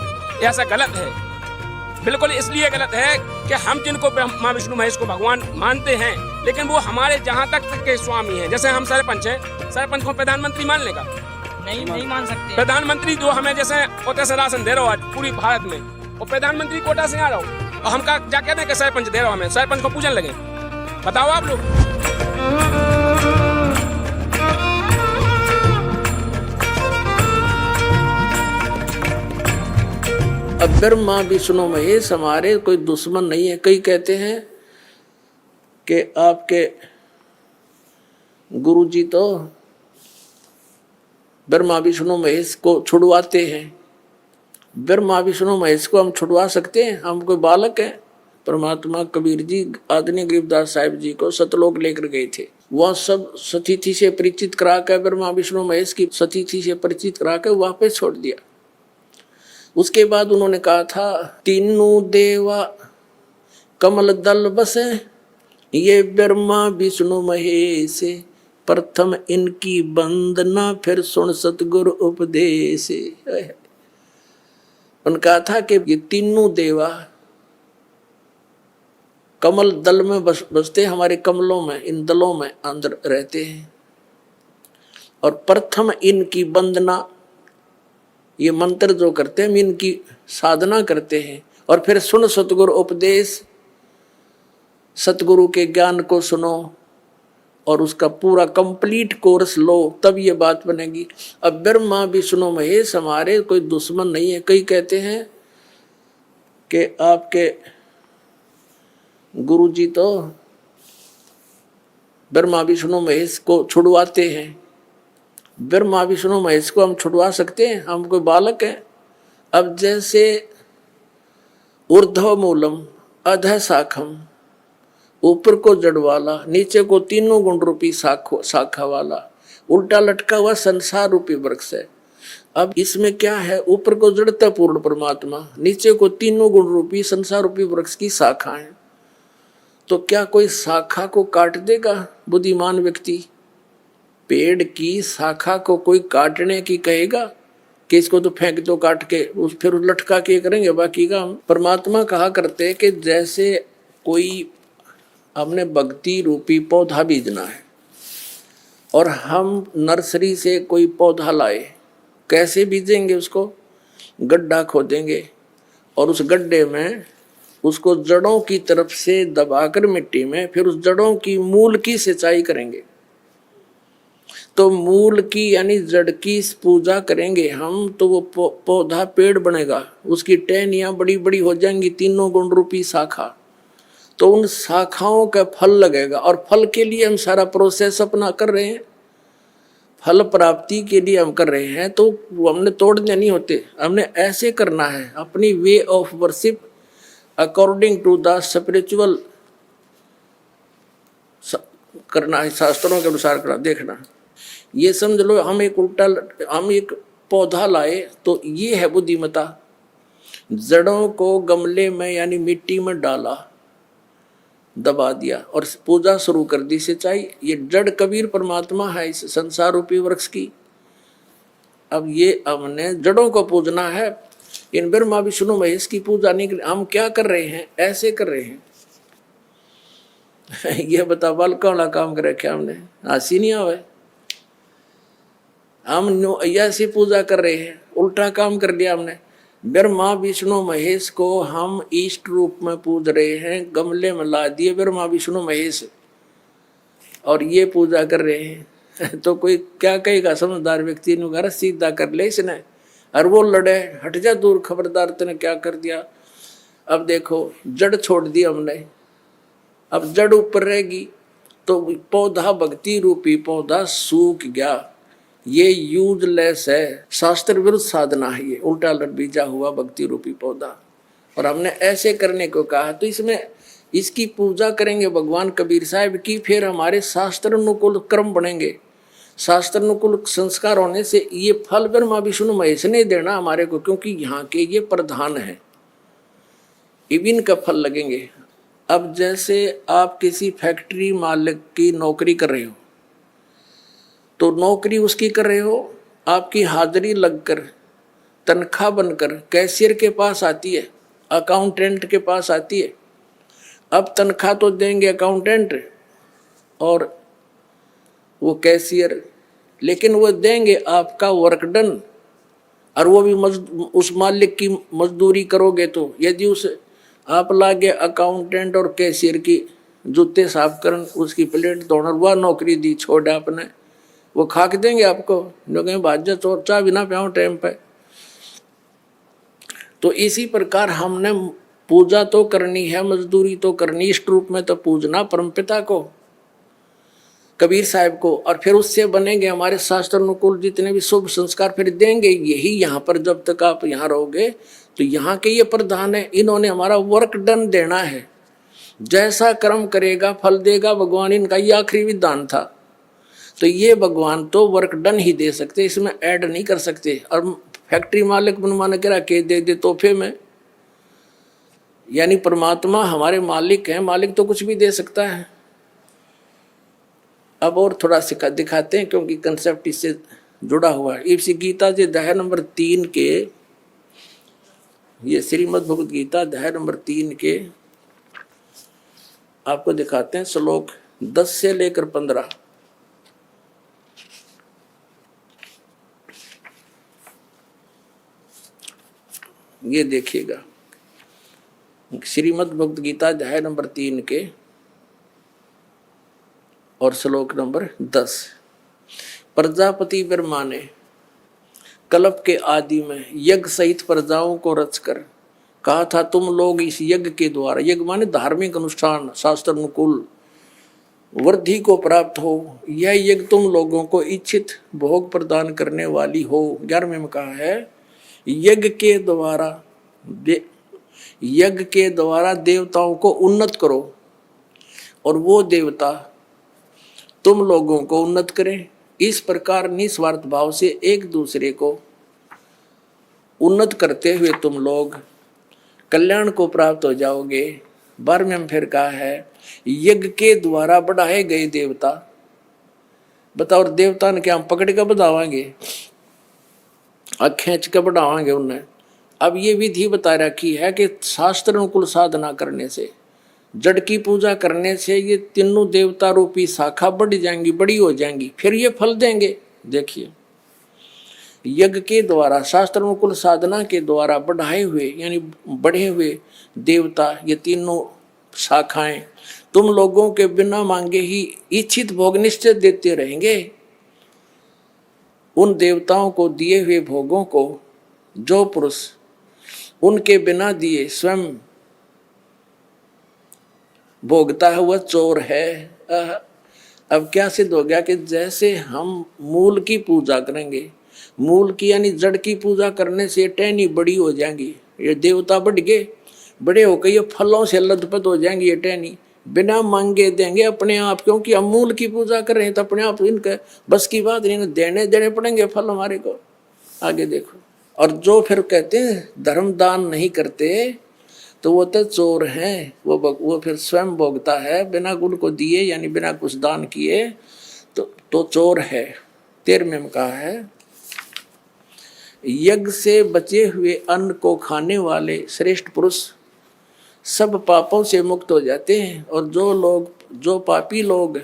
ऐसा गलत है, बिल्कुल इसलिए गलत है कि हम जिनको ब्रह्मा विष्णु महेश को भगवान मानते हैं, लेकिन वो हमारे जहाँ तक के स्वामी हैं। जैसे हम सरपंच है, सरपंच को प्रधानमंत्री मान लेगा? नहीं मान सकते। प्रधानमंत्री जो हमें जैसे कोटे से राशन दे रहा हो आज पूरी भारत में, और प्रधानमंत्री कोटा से आ रहा हो, और हम क्या कहते हैं कि सरपंच दे रहा हो, हमें सरपंच को पूजन लगे? बताओ आप लोग। अब ब्रह्मा विष्णु महेश हमारे कोई दुश्मन नहीं है। कई कहते हैं कि आपके गुरुजी तो ब्रह्मा विष्णु महेश को छुड़वाते हैं। ब्रह्मा विष्णु महेश को हम छुड़वा सकते हैं? हम कोई बालक हैं? परमात्मा कबीर जी आदरणीय गरीबदास साहिब जी को सतलोक लेकर गए थे, वह सब सतीथि से परिचित करा कर, ब्रह्मा विष्णु महेश की सतीथि से परिचित करा कर वापस छोड़ दिया। उसके बाद उन्होंने कहा था, तीनों देवा कमल दल बसे, ये ब्रह्मा विष्णु महेश, प्रथम इनकी वंदना फिर सुन सतगुरु उपदेश। उन्होंने कहा था कि ये तीनों देवा कमल दल में बसते, हमारे कमलों में, इन दलों में अंदर रहते हैं, और प्रथम इनकी वंदना, ये मंत्र जो करते हैं इनकी साधना करते हैं, और फिर सुन सतगुरु उपदेश, सतगुरु के ज्ञान को सुनो और उसका पूरा कंप्लीट कोर्स लो, तब ये बात बनेगी। अब ब्रह्मा विष्णु महेश हमारे कोई दुश्मन नहीं है। कई कहते हैं कि आपके गुरुजी तो ब्रह्मा विष्णु महेश को छुड़वाते हैं। ब्रह्मा विष्णु महेश को हम छुड़वा सकते हैं? हम कोई बालक हैं? अब जैसे ऊर्ध्व मूलम अधः शाखम, ऊपर को जड़ वाला, नीचे को तीनों गुण रूपी शाखा वाला, उल्टा लटका हुआ संसार रूपी वृक्ष है। अब इसमें क्या है? ऊपर को जड़ता पूर्ण परमात्मा, नीचे को तीनों गुण रूपी संसार रूपी वृक्ष की शाखा है। तो क्या कोई शाखा को काट देगा बुद्धिमान व्यक्ति? पेड़ की शाखा को कोई काटने की कहेगा कि इसको तो फेंक दो काट के, उस फिर लटका के करेंगे बाकी का? परमात्मा कहा करते कि जैसे कोई हमने भक्ति रूपी पौधा बीजना है और हम नर्सरी से कोई पौधा लाए, कैसे बीजेंगे? उसको गड्ढा खोदेंगे और उस गड्ढे में उसको जड़ों की तरफ से दबाकर मिट्टी में, फिर उस जड़ों की मूल की सिंचाई करेंगे। तो मूल की यानी जड़ की पूजा करेंगे हम, तो वो पौधा पेड़ बनेगा, उसकी टहनियाँ बड़ी बड़ी हो जाएंगी, तीनों गुण रूपी शाखा। तो उन शाखाओं का फल लगेगा, और फल के लिए हम सारा प्रोसेस अपना कर रहे हैं, फल प्राप्ति के लिए हम कर रहे हैं। तो हमने तोड़ने नहीं होते, हमने ऐसे करना है, अपनी way of worship according to the spiritual करना है, शास्त्रों के अनुसार करना। देखना, ये समझ लो हम एक पौधा लाए तो ये है बुद्धिमता। जड़ों को गमले में यानी मिट्टी में डाला, दबा दिया और पूजा शुरू कर दी, सिंचाई। ये जड़ कबीर परमात्मा है इस संसार रूपी वृक्ष की। अब ये हमने जड़ों को पूजना है, इन ब्रह्मा विष्णु महेश की पूजा नहीं कर। हम क्या कर रहे हैं, ऐसे कर रहे हैं। ये बता बालका वाला काम कर रखे हमने, हंसी नहीं आवे। हम ऐसी पूजा कर रहे हैं, उल्टा काम कर लिया हमने। ब्रह्मा विष्णु महेश को हम इष्ट रूप में पूज रहे हैं, गमले में ला दिए ब्रह्मा विष्णु महेश और ये पूजा कर रहे हैं। तो कोई क्या कहेगा, समझदार व्यक्ति ने घर सीधा कर ले इसने, और वो लड़े, हट जा दूर, खबरदार तूने क्या कर दिया। अब देखो जड़ छोड़ दी हमने, अब जड़ ऊपर रहेगी तो पौधा, भक्ति रूपी पौधा सूख गया। ये यूजलेस है, शास्त्र विरुद्ध साधना है, ये उल्टा लट बीजा हुआ भक्ति रूपी पौधा। और हमने ऐसे करने को कहा, तो इसमें इसकी पूजा करेंगे भगवान कबीर साहब की, फिर हमारे शास्त्र अनुकूल कर्म बनेंगे। शास्त्र अनुकूल संस्कार होने से ये फल ब्रह्मा विष्णु महेश ने देना हमारे को, क्योंकि यहाँ के ये प्रधान है, इबिन का फल लगेंगे। अब जैसे आप किसी फैक्ट्री मालिक की नौकरी कर रहे हो, तो नौकरी उसकी कर रहे हो, आपकी हाजिरी लगकर तनख्वाह बनकर कैशियर के पास आती है, अकाउंटेंट के पास आती है। अब तनख्वाह तो देंगे अकाउंटेंट और वो कैशियर, लेकिन वो देंगे आपका वर्क डन, और वो भी उस मालिक की मजदूरी करोगे। तो यदि उस आप लागे अकाउंटेंट और कैशियर की जूते साफ करन, उसकी प्लेट धोना, वह नौकरी दी छोड़ आपने, वो खाक देंगे आपको, जो कहें भाज्य चोर चाह बिना प्याओ टाइम पे। तो इसी प्रकार हमने पूजा तो करनी है, मजदूरी तो करनी, इष्ट रूप में तो पूजना परमपिता को, कबीर साहब को, और फिर उससे बनेंगे हमारे शास्त्र अनुकूल जितने भी शुभ संस्कार, फिर देंगे यही यहाँ पर। जब तक आप यहाँ रहोगे तो यहाँ के ये प्रधान है, इन्होंने हमारा वर्क डन देना है। जैसा कर्म करेगा फल देगा भगवान, इनका ये आखिरी विधान था। तो ये भगवान तो वर्क डन ही दे सकते, इसमें ऐड नहीं कर सकते। और फैक्ट्री मालिक बनवाने के रखे दे तोहफे में, यानी परमात्मा हमारे मालिक हैं, मालिक तो कुछ भी दे सकता है। अब और थोड़ा सिखा दिखाते हैं, क्योंकि कंसेप्ट इससे जुड़ा हुआ है। इसी गीता जी अध्याय नंबर 3 के, ये श्रीमद् भगवद गीता अध्याय नंबर 3 के आपको दिखाते हैं, श्लोक 10 से लेकर 15। ये देखिएगा, श्रीमद् भगवद गीता अध्याय नंबर 3 के और श्लोक नंबर 10। प्रजापति ब्रह्मा ने कल्प के आदि में यज्ञ सहित प्रजाओं को रचकर कहा था, तुम लोग इस यज्ञ के द्वारा, यज्ञ माने धार्मिक अनुष्ठान, शास्त्र अनुकूल वृद्धि को प्राप्त हो। यह यज्ञ तुम लोगों को इच्छित भोग प्रदान करने वाली हो। 11वें में कहा है, यज्ञ के द्वारा देवताओं को उन्नत करो और वो देवता तुम लोगों को उन्नत करें। इस प्रकार निस्वार्थ भाव से एक दूसरे को उन्नत करते हुए तुम लोग कल्याण को प्राप्त हो जाओगे। 12वें में फिर कहा है, यज्ञ के द्वारा बढ़ाए गए देवता, बताओ देवता ने क्या हम पकड़ के बढ़ावांगे, खींच के बढ़ावांगे उन्हें। अब ये विधि बता रखी है कि शास्त्र अनुकूल साधना करने से, जड़ की पूजा करने से ये तीनों देवता रूपी शाखा बढ़ जाएंगी, बड़ी हो जाएंगी, फिर ये फल देंगे। देखिए, यज्ञ के द्वारा, शास्त्र अनुकूल साधना के द्वारा बढ़ाए हुए यानी बढ़े हुए देवता, ये तीनों शाखाएं तुम लोगों के बिना मांगे ही इच्छित भोग निश्चित देते रहेंगे। उन देवताओं को दिए हुए भोगों को जो पुरुष उनके बिना दिए स्वयं भोगता है वह चोर है। अब क्या सिद्ध हो गया कि जैसे हम मूल की पूजा करेंगे, मूल की यानी जड़ की पूजा करने से टहनी बड़ी हो जाएंगी, ये देवता बढ़ गए, बड़े होकर ये फलों से लथपथ हो जाएंगी, ये टहनी बिना मांगे देंगे अपने आप, क्योंकि हम मूल की पूजा कर रहे हैं तो अपने आप इनके बस की बात नहीं, देने पड़ेंगे फल हमारे को। आगे देखो, और जो फिर कहते हैं धर्म दान नहीं करते तो वो तो चोर हैं, वो फिर स्वयं भोगता है बिना गुण को दिए यानी बिना कुछ दान किए, तो चोर है। 13वें में कहा है, यज्ञ से बचे हुए अन्न को खाने वाले श्रेष्ठ पुरुष सब पापों से मुक्त हो जाते हैं। और जो पापी लोग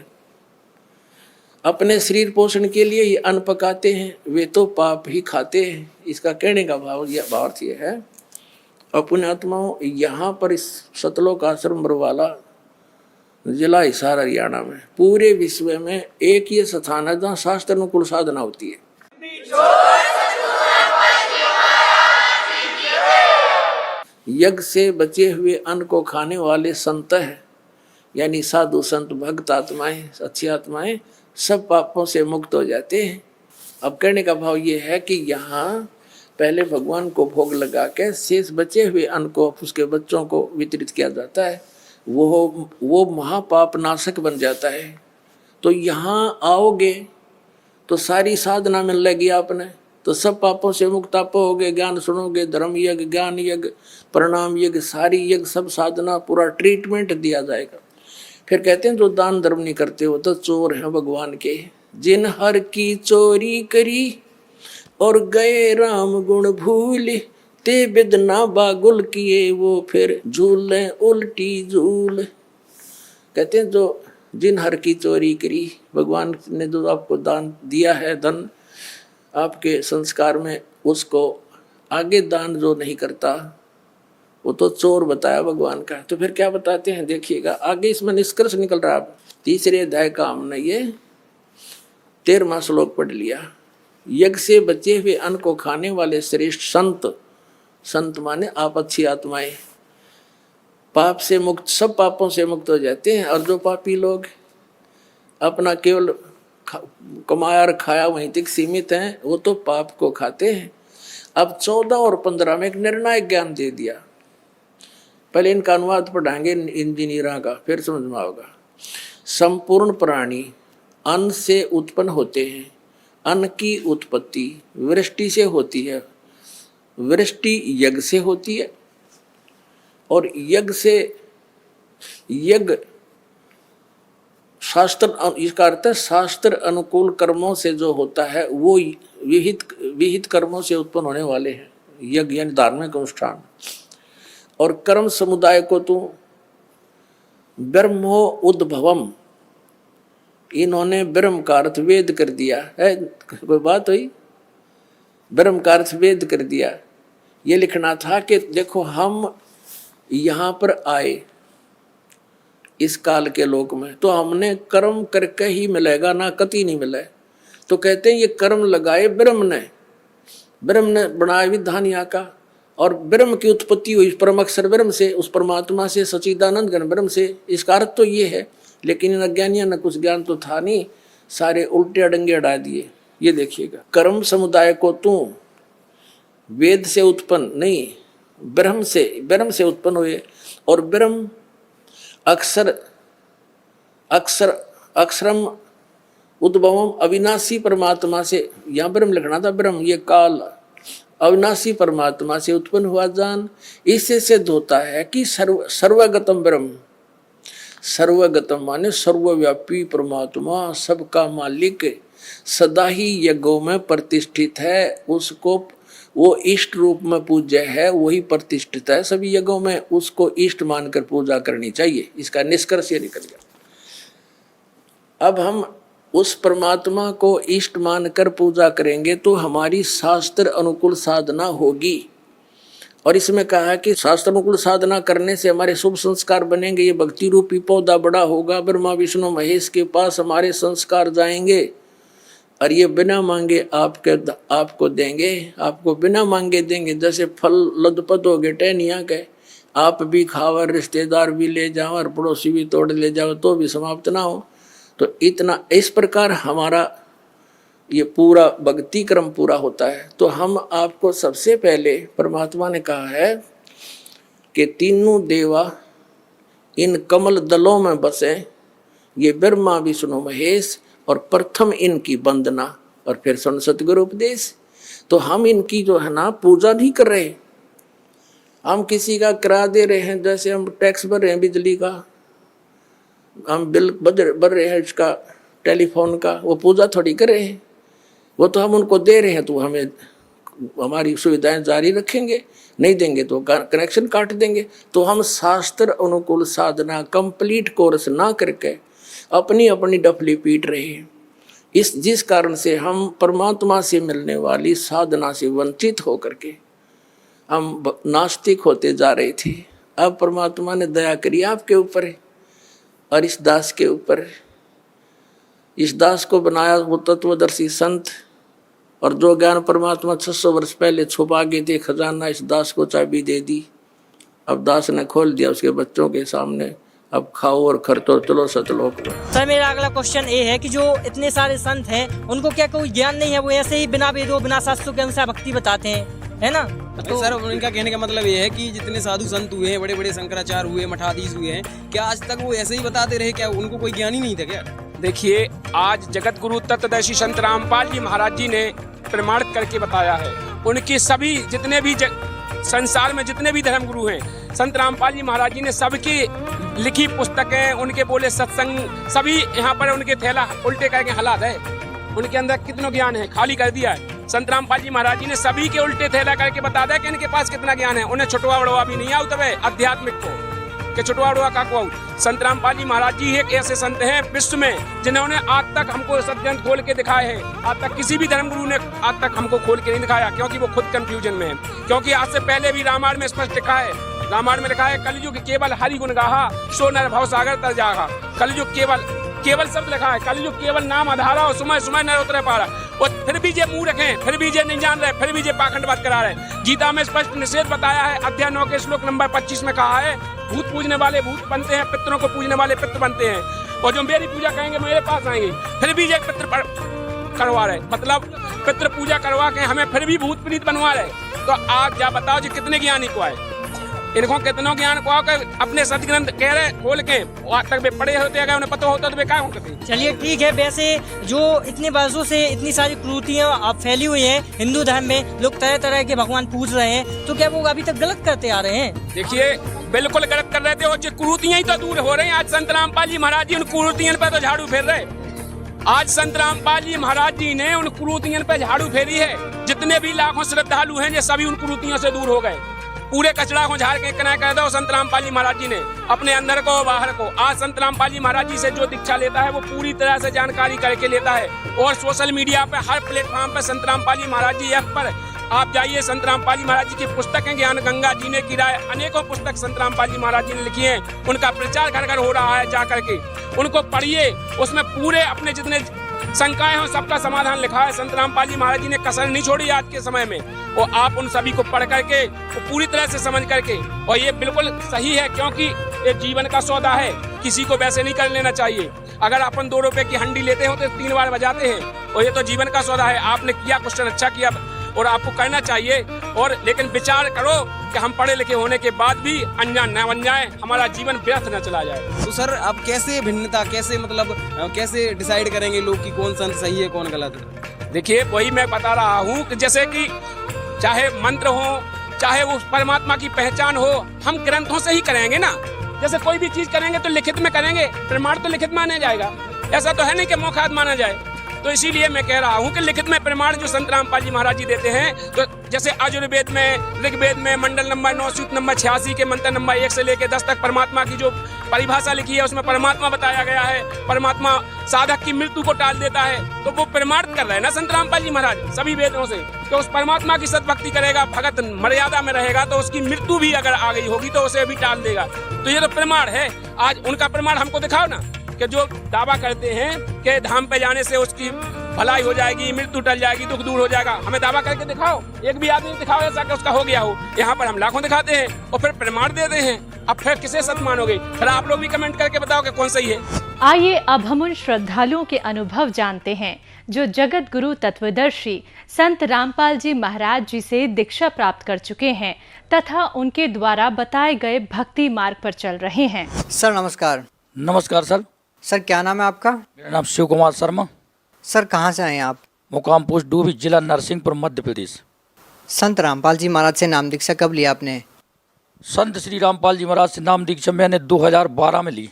अपने शरीर पोषण के लिए ये अन्न पकाते हैं वे तो पाप ही खाते हैं। इसका कहने का भावार्थ ये है। और पुण्यात्माओं, यहाँ पर इस सतलोक आश्रम बरवाला जिला हिसार हरियाणा में पूरे विश्व में एक ये स्थान है जहाँ शास्त्र अनुकूल साधना होती है। यज्ञ से बचे हुए अन्न को खाने वाले संत है, यानी साधु संत भक्त आत्माएं अच्छी आत्माएं सब पापों से मुक्त हो जाते हैं। अब कहने का भाव ये है कि यहाँ पहले भगवान को भोग लगा के शेष बचे हुए अन्न को उसके बच्चों को वितरित किया जाता है। वो महापाप नाशक बन जाता है। तो यहाँ आओगे तो सारी साधना मिल लेगी आपने, तो सब पापों से मुक्त आप होगे। ज्ञान सुनोगे, धर्म यज्ञ, ज्ञान यज्ञ, प्रणाम यज्ञ, सारी यज्ञ, सब साधना, पूरा ट्रीटमेंट दिया जाएगा। फिर कहते हैं जो दान धर्म नहीं करते हो तो चोर हैं भगवान के। जिन हर की चोरी करी और गए राम गुण भूल, ते बिदना बागुल किए वो फिर झूले उल्टी झूल। कहते हैं जो जिन हर की चोरी करी, भगवान ने जो आपको दान दिया है, धन आपके संस्कार में, उसको आगे दान जो नहीं करता वो तो चोर बताया भगवान का। तो फिर क्या बताते हैं देखिएगा, आगे इसमें निष्कर्ष निकल रहा है। तीसरे अध्याय का हमने ये 13वां श्लोक पढ़ लिया। यज्ञ से बचे हुए अन्न को खाने वाले श्रेष्ठ संत, संत माने आप अच्छी आत्माएं, पाप से मुक्त, सब पापों से मुक्त हो जाते हैं। और जो पापी लोग अपना केवल कमाया और खाया वहीं तक सीमित हैं, वो तो पाप को खाते हैं। अब 14 और 15 में एक निर्णायक ज्ञान दे दिया। पहले इनका अनुवाद पढ़ाएंगे इंजीनियरों का, फिर समझ में आएगा। संपूर्ण प्राणी अन्न से उत्पन्न होते हैं। अन्न की उत्पत्ति वृष्टि से होती है, वृष्टि यज्ञ से होती है, और यज्ञ शास्त्र, इसका अर्थ है शास्त्र अनुकूल कर्मों से जो होता है वो विहित कर्मों से उत्पन्न होने वाले हैं, यज्ञ यानी धार्मिक अनुष्ठान। और कर्म समुदाय को तो ब्रह्मो उद्भवम, इन्होंने ब्रह्म का अर्थ वेद कर दिया है। कोई बात हुई? ब्रह्म का अर्थ वेद कर दिया। ये लिखना था कि देखो हम यहाँ पर आए इस काल के लोक में, तो हमने कर्म करके ही मिलेगा, ना कति नहीं मिले। तो कहते हैं ये कर्म लगाए ब्रह्म ने बनाया विधान यहाँ का, और ब्रह्म की उत्पत्ति हुई परम अक्षर ब्रह्म से, उस परमात्मा से, सच्चिदानंद घन ब्रह्म से। इसका अर्थ तो ये है, लेकिन इन अज्ञानियों ने कुछ ज्ञान तो था नहीं, सारे उल्टे अडंगे अड़ा दिए। ये देखिएगा, कर्म समुदाय को तू वेद से उत्पन्न नहीं, ब्रह्म से उत्पन्न हुए। और ब्रह्म अक्षरम उद्भवम अविनाशी परमात्मा से, यहाँ ब्रह्म लिखना था, ब्रह्म ये काल अविनाशी परमात्मा से उत्पन्न हुआ जान। इससे सिद्ध होता है कि सर्वगतम ब्रह्म, सर्वगतम माने सर्वव्यापी परमात्मा, सबका मालिक, सदा ही यज्ञों में प्रतिष्ठित है। उसको वो इष्ट रूप में पूज्य है, वही प्रतिष्ठित है सभी यज्ञों में, उसको इष्ट मानकर पूजा करनी चाहिए। इसका निष्कर्ष ये निकल गया। अब हम उस परमात्मा को इष्ट मानकर पूजा करेंगे तो हमारी शास्त्र अनुकूल साधना होगी। और इसमें कहा है कि शास्त्र अनुकूल साधना करने से हमारे शुभ संस्कार बनेंगे। ये भक्ति रूपी पौधा बड़ा होगा, ब्रह्मा विष्णु महेश के पास हमारे संस्कार जाएंगे, और ये बिना मांगे आपको देंगे, आपको बिना मांगे देंगे। जैसे फल लदपत हो गए टहनिया के, आप भी खाओ, रिश्तेदार भी ले जाओ, और पड़ोसी भी तोड़ ले जाओ, तो भी समाप्त ना हो। तो इतना इस प्रकार हमारा ये पूरा भक्ति क्रम पूरा होता है। तो हम आपको सबसे पहले परमात्मा ने कहा है कि तीनों देवा इन कमल दलों में बसे, ये ब्रह्मा विष्णु महेश, और प्रथम इनकी वंदना, और फिर सतगुरु उपदेश। तो हम इनकी जो है ना पूजा नहीं कर रहे, हम किसी का किराया दे रहे हैं, जैसे हम टैक्स भर रहे हैं बिजली का, हम बिल भर रहे हैं इसका टेलीफोन का, वो पूजा थोड़ी कर रहे हैं, वो तो हम उनको दे रहे हैं। तो हमें हमारी सुविधाएं जारी रखेंगे, नहीं देंगे तो कनेक्शन काट देंगे। तो हम शास्त्र अनुकूल साधना कंप्लीट कोर्स ना करके अपनी अपनी डफली पीट रहे हैं। जिस कारण से हम परमात्मा से मिलने वाली साधना से वंचित होकर के हम नास्तिक होते जा रहे थे। अब परमात्मा ने दया करी आपके ऊपर और इस दास के ऊपर। इस दास को बनाया वो तत्वदर्शी संत, और जो ज्ञान परमात्मा 600 वर्ष पहले छुपा के थे खजाना, इस दास को चाबी दे दी। अब दास ने खोल दिया उसके बच्चों के सामने। अब खाओ और खर्चो, चलो सतलोक में। सर मेरा अगला क्वेश्चन ये है कि जो इतने सारे संत हैं उनको क्या कोई ज्ञान नहीं है? वो ऐसे ही बिना वेदों बिना शास्त्रों के अनुसार भक्ति बताते हैं, है ना? तो सर उनका कहने का मतलब ये है कि जितने साधु संत हुए हैं, बड़े बड़े शंकराचार्य हुए, मठाधीश हुए हैं, क्या आज तक वो ऐसे ही बताते रहे? क्या उनको कोई ज्ञान ही नहीं था क्या? देखिए, आज जगत गुरु तत्वदर्शी संत रामपाल जी महाराज जी ने प्रमाणित करके बताया है। उनके सभी जितने भी संसार में जितने भी धर्म गुरु हैं, संत रामपाल जी महाराज जी ने सबकी लिखी पुस्तकें, उनके बोले सत्संग, सभी यहाँ पर उनके थैला उल्टे करके हालात है। उनके अंदर कितना ज्ञान है खाली कर दिया है। संत रामपाल जी महाराज जी ने सभी के उल्टे थैला करके बता दिया कि इनके पास कितना ज्ञान है। उन्हें छुटवा बड़वा भी नहीं आउत है आध्यात्मिक को कि छुटवा बड़वा का को। संत रामपाल जी महाराज जी एक ऐसे संत हैं विश्व में जिन्होंने आज तक हमको सत्ग्रंथ खोल के दिखाए हैं। आज तक किसी भी धर्म गुरु ने आज तक हमको खोल के नहीं दिखाया, क्योंकि वो खुद कंफ्यूजन में है। क्योंकि आज से पहले भी रामायण में स्पष्ट लिखा है, रामायण में लिखा है कलयुग केवल हरि गुण गाहा, सो नर भव सागर तर जागा। कलयुग केवल शब्द लिखा है, कलयुग केवल नाम आधारा और समय समय नर उतरे पारा। और फिर भी जे मुंह रखें, फिर भी जे नहीं जान रहे, फिर भी जे पाखंड बात करा रहे। गीता में स्पष्ट निषेध बताया है, अध्याय 9 के श्लोक नंबर 25 में कहा है, भूत पूजने वाले भूत बनते हैं, पितरों को पूजने वाले पितृ बनते हैं, और जो मेरी पूजा करेंगे मेरे पास आएंगे। फिर भी जे पितृ करवा रहे, मतलब पितृ पूजा करवा के हमें फिर भी भूत प्रीत बनवा रहे। तो आप क्या बताओ जी कितने ज्ञानी को आए, इनको कितनों ज्ञान को आकर अपने सदग्रंथ कह रहे खोल के आज तक वे पढ़े होते, अगर उन्हें पता होता तो वे क्या होते। चलिए ठीक है। वैसे जो इतने वर्षों से इतनी सारी कुरीतियाँ फैली हुई हैं हिंदू धर्म में, लोग तरह तरह के भगवान पूज रहे हैं, तो क्या वो अभी तक गलत करते आ रहे हैं? देखिए, बिल्कुल गलत कर रहे थे, और जो कुरीतियां ही तो दूर हो रही हैं। आज संत रामपाल जी महाराज जी उन कुरीतियों पे तो झाड़ू फेर रहे। आज संत रामपाल जी महाराज जी ने उन कुरीतियों पे झाड़ू फेरी है। जितने भी लाखों श्रद्धालु हैं, ये सभी उन कुरीतियों से दूर हो गए। पूरे कचरा को झाड़ के किनारे कर दो संत रामपाल जी महाराज जी ने, अपने अंदर को बाहर को। आज संत रामपाल जी महाराज जी से जो दीक्षा लेता है वो पूरी तरह से जानकारी करके लेता है। और सोशल मीडिया पे हर प्लेटफॉर्म पे संत रामपाल जी महाराज जी ऐप पर आप जाइए, संत रामपाल जी महाराज जी की पुस्तकें, ज्ञान गंगा जीने की राय, अनेकों पुस्तक संत रामपाल जी महाराज जी ने लिखी है। उनका प्रचार घर घर हो रहा है, जा करके उनको पढ़िए। उसमें पूरे अपने जितने शंकाएं हो सबका समाधान लिखा है। संत रामपाल जी महाराज जी ने कसर नहीं छोड़ी आज के समय में। और आप उन सभी को पढ़ करके पूरी तरह से समझ करके, और ये बिल्कुल सही है, क्योंकि ये जीवन का सौदा है, किसी को वैसे नहीं कर लेना चाहिए। अगर अपन 2 रुपए की हंडी लेते हो तो 3 बार बजाते हैं, और ये तो जीवन का सौदा है। आपने किया, क्वेश्चन अच्छा किया और आपको करना चाहिए, और लेकिन विचार करो कि हम पढ़े लिखे होने के बाद भी अनजान न बन जाए, हमारा जीवन व्यर्थ न चला जाए। तो सर अब कैसे भिन्नता, कैसे मतलब कैसे डिसाइड करेंगे लोग कि कौन संत सही है कौन गलत है? देखिए, वही मैं बता रहा हूँ कि जैसे कि चाहे मंत्र हो, चाहे वो परमात्मा की पहचान हो, हम ग्रंथों से ही करेंगे ना। जैसे कोई भी चीज करेंगे तो लिखित में करेंगे, प्रमाण तो लिखित माना जाएगा। ऐसा तो है नहीं कि मौखात माना जाए। तो इसीलिए मैं कह रहा हूँ कि लिखित में प्रमाण जो संत रामपाल जी महाराज जी देते हैं, तो जैसे आयुर्वेद में, ऋग्वेद में मंडल नंबर 9 सूक्त नंबर 86 के मंत्र नंबर 1 से लेकर 10 तक परमात्मा की जो परिभाषा लिखी है, उसमें परमात्मा बताया गया है। परमात्मा साधक की मृत्यु को टाल देता है, तो वो प्रमाणित कर रहे हैं ना संत रामपाल जी महाराज सभी वेदों से, तो उस परमात्मा की सद्भक्ति करेगा, भगत मर्यादा में रहेगा, तो उसकी मृत्यु भी अगर आ गई होगी तो उसे भी टाल देगा। तो ये तो प्रमाण है। आज उनका प्रमाण हमको दिखाओ ना, कि जो दावा करते हैं कि धाम पे जाने से उसकी भलाई हो जाएगी, मृत्यु टल जाएगी, दुख दूर हो जाएगा। हमें दावा करके दिखाओ, एक भी आदमी दिखाओ ऐसा कि उसका हो गया हो। यहाँ पर हम लाखों दिखाते हैं और फिर प्रमाण देते हैं। अब फिर किसे सच मानोगे? फिर आप लोग भी कमेंट करके बताओ कि कौन सही है। आइए अब हम उन श्रद्धालुओं के अनुभव जानते हैं जो जगत गुरु तत्वदर्शी संत रामपाल जी महाराज जी से दीक्षा प्राप्त कर चुके हैं तथा उनके द्वारा बताए गए भक्ति मार्ग पर चल रहे हैं। सर नमस्कार। नमस्कार सर। सर क्या नाम है आपका? मेरा नाम शिव कुमार शर्मा। सर कहाँ से आए हैं आप? मुकाम पोस्ट डूबी, जिला नरसिंहपुर, मध्य प्रदेश। संत रामपाल जी महाराज से नाम दीक्षा कब लिया आपने? संत श्री रामपाल जी महाराज से नाम दीक्षा मैंने 2012 में ली।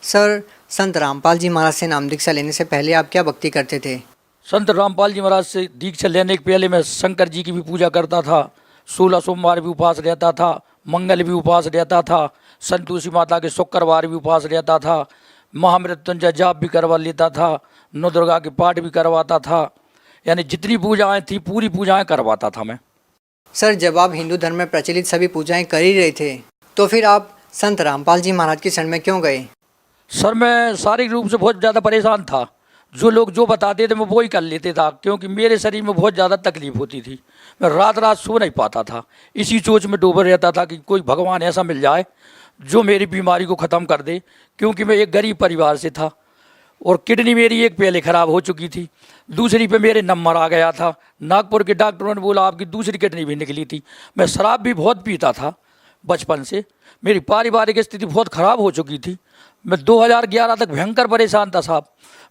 सर संत रामपाल जी महाराज से नाम दीक्षा लेने से पहले आप क्या भक्ति करते थे? संत रामपाल जी महाराज से दीक्षा लेने के पहले मैं शंकर जी की भी पूजा करता था, 16 सोमवार भी उपवास रहता था, मंगल भी उपवास रहता था, संतोषी माता के शुक्रवार भी उपवास रहता था, महामृत्युंजय जाप भी करवा लेता था, नौ दुर्गा के पाठ भी करवाता था, यानी जितनी पूजाएं थी पूरी पूजाएं करवाता था मैं। सर, जब आप हिंदू धर्म में प्रचलित सभी पूजाएं कर ही रहे थे तो फिर आप संत रामपाल जी महाराज की शरण में क्यों गए? सर, मैं शारीरिक रूप से बहुत ज़्यादा परेशान था। जो लोग जो बताते थे मैं वो ही कर लेते था, क्योंकि मेरे शरीर में बहुत ज़्यादा तकलीफ होती थी। मैं रात रात सो नहीं पाता था, इसी सोच में डूबा रहता था कि कोई भगवान ऐसा मिल जाए जो मेरी बीमारी को ख़त्म कर दे, क्योंकि मैं एक गरीब परिवार से था और किडनी मेरी एक पहले ख़राब हो चुकी थी, दूसरी पे मेरे नंबर आ गया था। नागपुर के डॉक्टरों ने बोला आपकी दूसरी किडनी भी निकली थी। मैं शराब भी बहुत पीता था बचपन से, मेरी पारिवारिक स्थिति बहुत ख़राब हो चुकी थी। मैं 2011 तक भयंकर परेशान था साहब।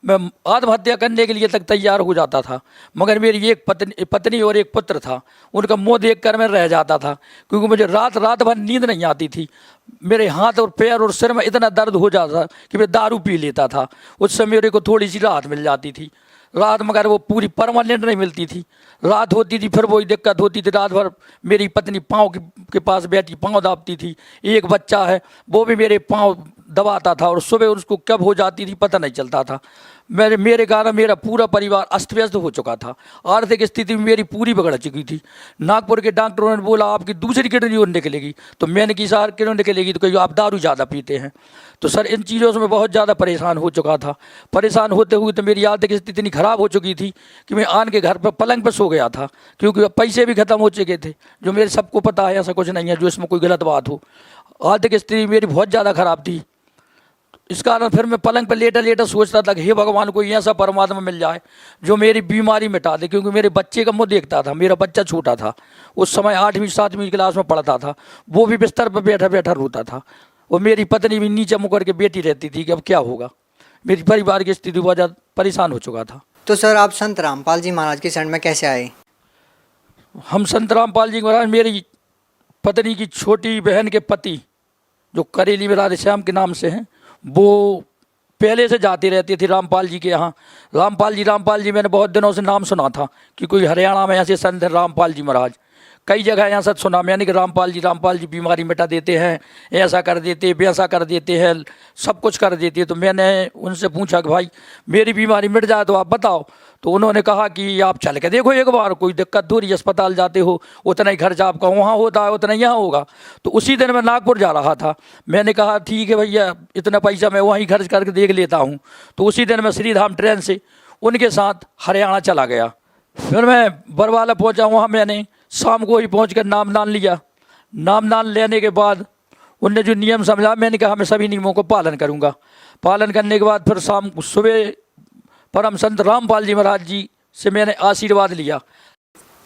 मैं आत्महत्या करने के लिए तक तैयार हो जाता था, मगर मेरी एक पत्नी और एक पुत्र था, उनका मुँह देखकर मैं रह जाता था, क्योंकि मुझे रात रात भर नींद नहीं आती थी। मेरे हाथ और पैर और सिर में इतना दर्द हो जाता था कि मैं दारू पी लेता था। उससे मेरे को थोड़ी सी राहत मिल जाती थी रात, मगर वो पूरी परमानेंट नहीं मिलती थी। रात होती थी फिर वही दिक्कत होती थी। रात भर मेरी पत्नी पाँव के पास बैठी पाँव दाबती थी, एक बच्चा है वो भी मेरे पाँव दबाता था और सुबह उसको कब हो जाती थी पता नहीं चलता था। मेरे कारण मेरा पूरा परिवार अस्त व्यस्त हो चुका था, आर्थिक स्थिति मेरी पूरी बिगड़ चुकी थी। नागपुर के डॉक्टरों ने बोला आपकी दूसरी किडनी और निकलेगी, तो मैंने की सर क्यों निकलेगी, तो कही आप दारू ज़्यादा पीते हैं। तो सर इन चीज़ों से मैं बहुत ज़्यादा परेशान हो चुका था। परेशान होते हुए तो मेरी आर्थिक स्थिति इतनी ख़राब हो चुकी थी कि मैं आन के घर पर पलंग पर सो गया था, क्योंकि पैसे भी ख़त्म हो चुके थे। जो मेरे सबको पता है, ऐसा कुछ नहीं है जो इसमें कोई गलत बात हो। आर्थिक स्थिति मेरी बहुत ज़्यादा ख़राब थी, इस कारण फिर मैं पलंग पर लेटा लेटा सोचता था कि हे भगवान कोई ऐसा परमात्मा मिल जाए जो मेरी बीमारी मिटा दे, क्योंकि मेरे बच्चे का मुँह देखता था। मेरा बच्चा छोटा था, उस समय 8वीं 7वीं क्लास में पढ़ता था, वो भी बिस्तर पर बैठा बैठा रोता था, और मेरी पत्नी भी नीचे मुँह करके बैठी रहती थी कि अब क्या होगा। मेरी परिवार की स्थिति बहुत ज़्यादा परेशान हो चुका था। तो सर, आप संत रामपाल जी महाराज की शरण में कैसे आए? हम संत रामपाल जी महाराज, मेरी पत्नी की छोटी बहन के पति जो करेली में राधेश्याम के नाम से हैं, वो पहले से जाती रहती थी रामपाल जी के यहाँ। रामपाल जी मैंने बहुत दिनों से नाम सुना था कि कोई हरियाणा में ऐसे संत हैं रामपाल जी महाराज। कई जगह यहाँ से सुना मैंने कि रामपाल जी बीमारी मिटा देते हैं, ऐसा कर देते वैसा कर देते हैं, सब कुछ कर देते हैं। तो मैंने उनसे पूछा कि भाई मेरी बीमारी मिट जाए तो आप बताओ। तो उन्होंने कहा कि आप चल के देखो एक बार, कोई दिक्कत थोड़ी, अस्पताल जाते हो उतना ही खर्चा आपका वहाँ होता है उतना ही यहाँ होगा। तो उसी दिन मैं नागपुर जा रहा था, मैंने कहा ठीक है भैया इतना पैसा मैं वहीं खर्च करके देख लेता हूँ। तो उसी दिन मैं श्रीधाम ट्रेन से उनके साथ हरियाणा चला गया। फिर मैं बरवाला पहुँचा, वहाँ मैंने शाम को ही पहुँच कर नाम दान लिया। नाम दान लेने के बाद उनने जो नियम समझा, मैंने कहा मैं सभी नियमों को पालन करूँगा। पालन करने के बाद फिर शाम सुबह परम संत रामपाल जी महाराज जी से मैंने आशीर्वाद लिया।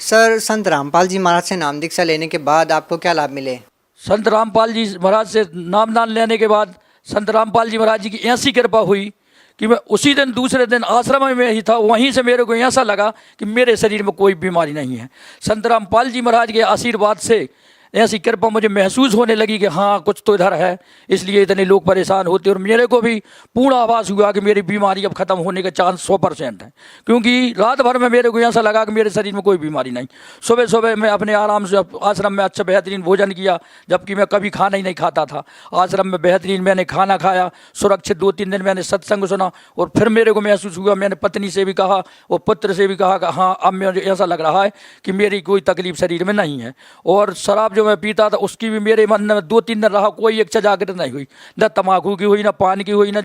सर, संत रामपाल जी महाराज से नाम दीक्षा लेने के बाद आपको क्या लाभ मिले? संत रामपाल जी महाराज से नाम दान लेने के बाद संत रामपाल जी महाराज जी की ऐसी कृपा हुई कि मैं उसी दिन दूसरे दिन आश्रम में ही था। वहीं से मेरे को ऐसा लगा कि मेरे शरीर में कोई बीमारी नहीं है। संत रामपाल जी महाराज के आशीर्वाद से ऐसी कृपा मुझे महसूस होने लगी कि हाँ कुछ तो इधर है, इसलिए इतने लोग परेशान होते। और मेरे को भी पूर्ण आभास हुआ कि मेरी बीमारी अब ख़त्म होने का चांस 100% है, क्योंकि रात भर में मेरे को ऐसा लगा कि मेरे शरीर में कोई बीमारी नहीं। सुबह सुबह मैं अपने आराम से आश्रम में अच्छा बेहतरीन भोजन किया, जबकि मैं कभी खाना ही नहीं खाता था। आश्रम में बेहतरीन मैंने खाना खाया, सुरक्षित 2-3 दिन मैंने सत्संग सुना, और फिर मेरे को महसूस हुआ, मैंने पत्नी से भी कहा और पुत्र से भी कहा कि हाँ अब मुझे ऐसा लग रहा है कि मेरी कोई तकलीफ शरीर में नहीं है। और शराब मैं पीता था उसकी भी मेरे मन में 2-3 दिन रहा, कोई इच्छा जागृत नहीं हुई, न तम्बाकू की हुई, न पान की हुई, न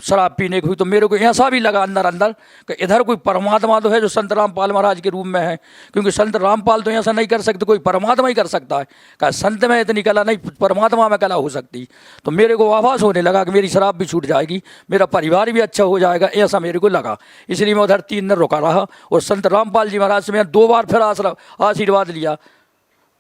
शराब पीने की हुई। तो मेरे को ऐसा भी लगा अंदर अंदर कि इधर कोई परमात्मा तो है जो संत रामपाल महाराज के रूप में है, क्योंकि संत रामपाल तो ऐसा नहीं कर सकते, कोई परमात्मा ही कर सकता है। कहा संत में इतनी कला नहीं, परमात्मा में कला हो सकती। तो मेरे को आभास होने लगा कि मेरी शराब भी छूट जाएगी, मेरा परिवार भी अच्छा हो जाएगा, ऐसा मेरे को लगा। इसलिए मैं उधर 3 दिन रुका रहा और संत रामपाल जी महाराज से मैंने 2 बार फिर आशीर्वाद लिया।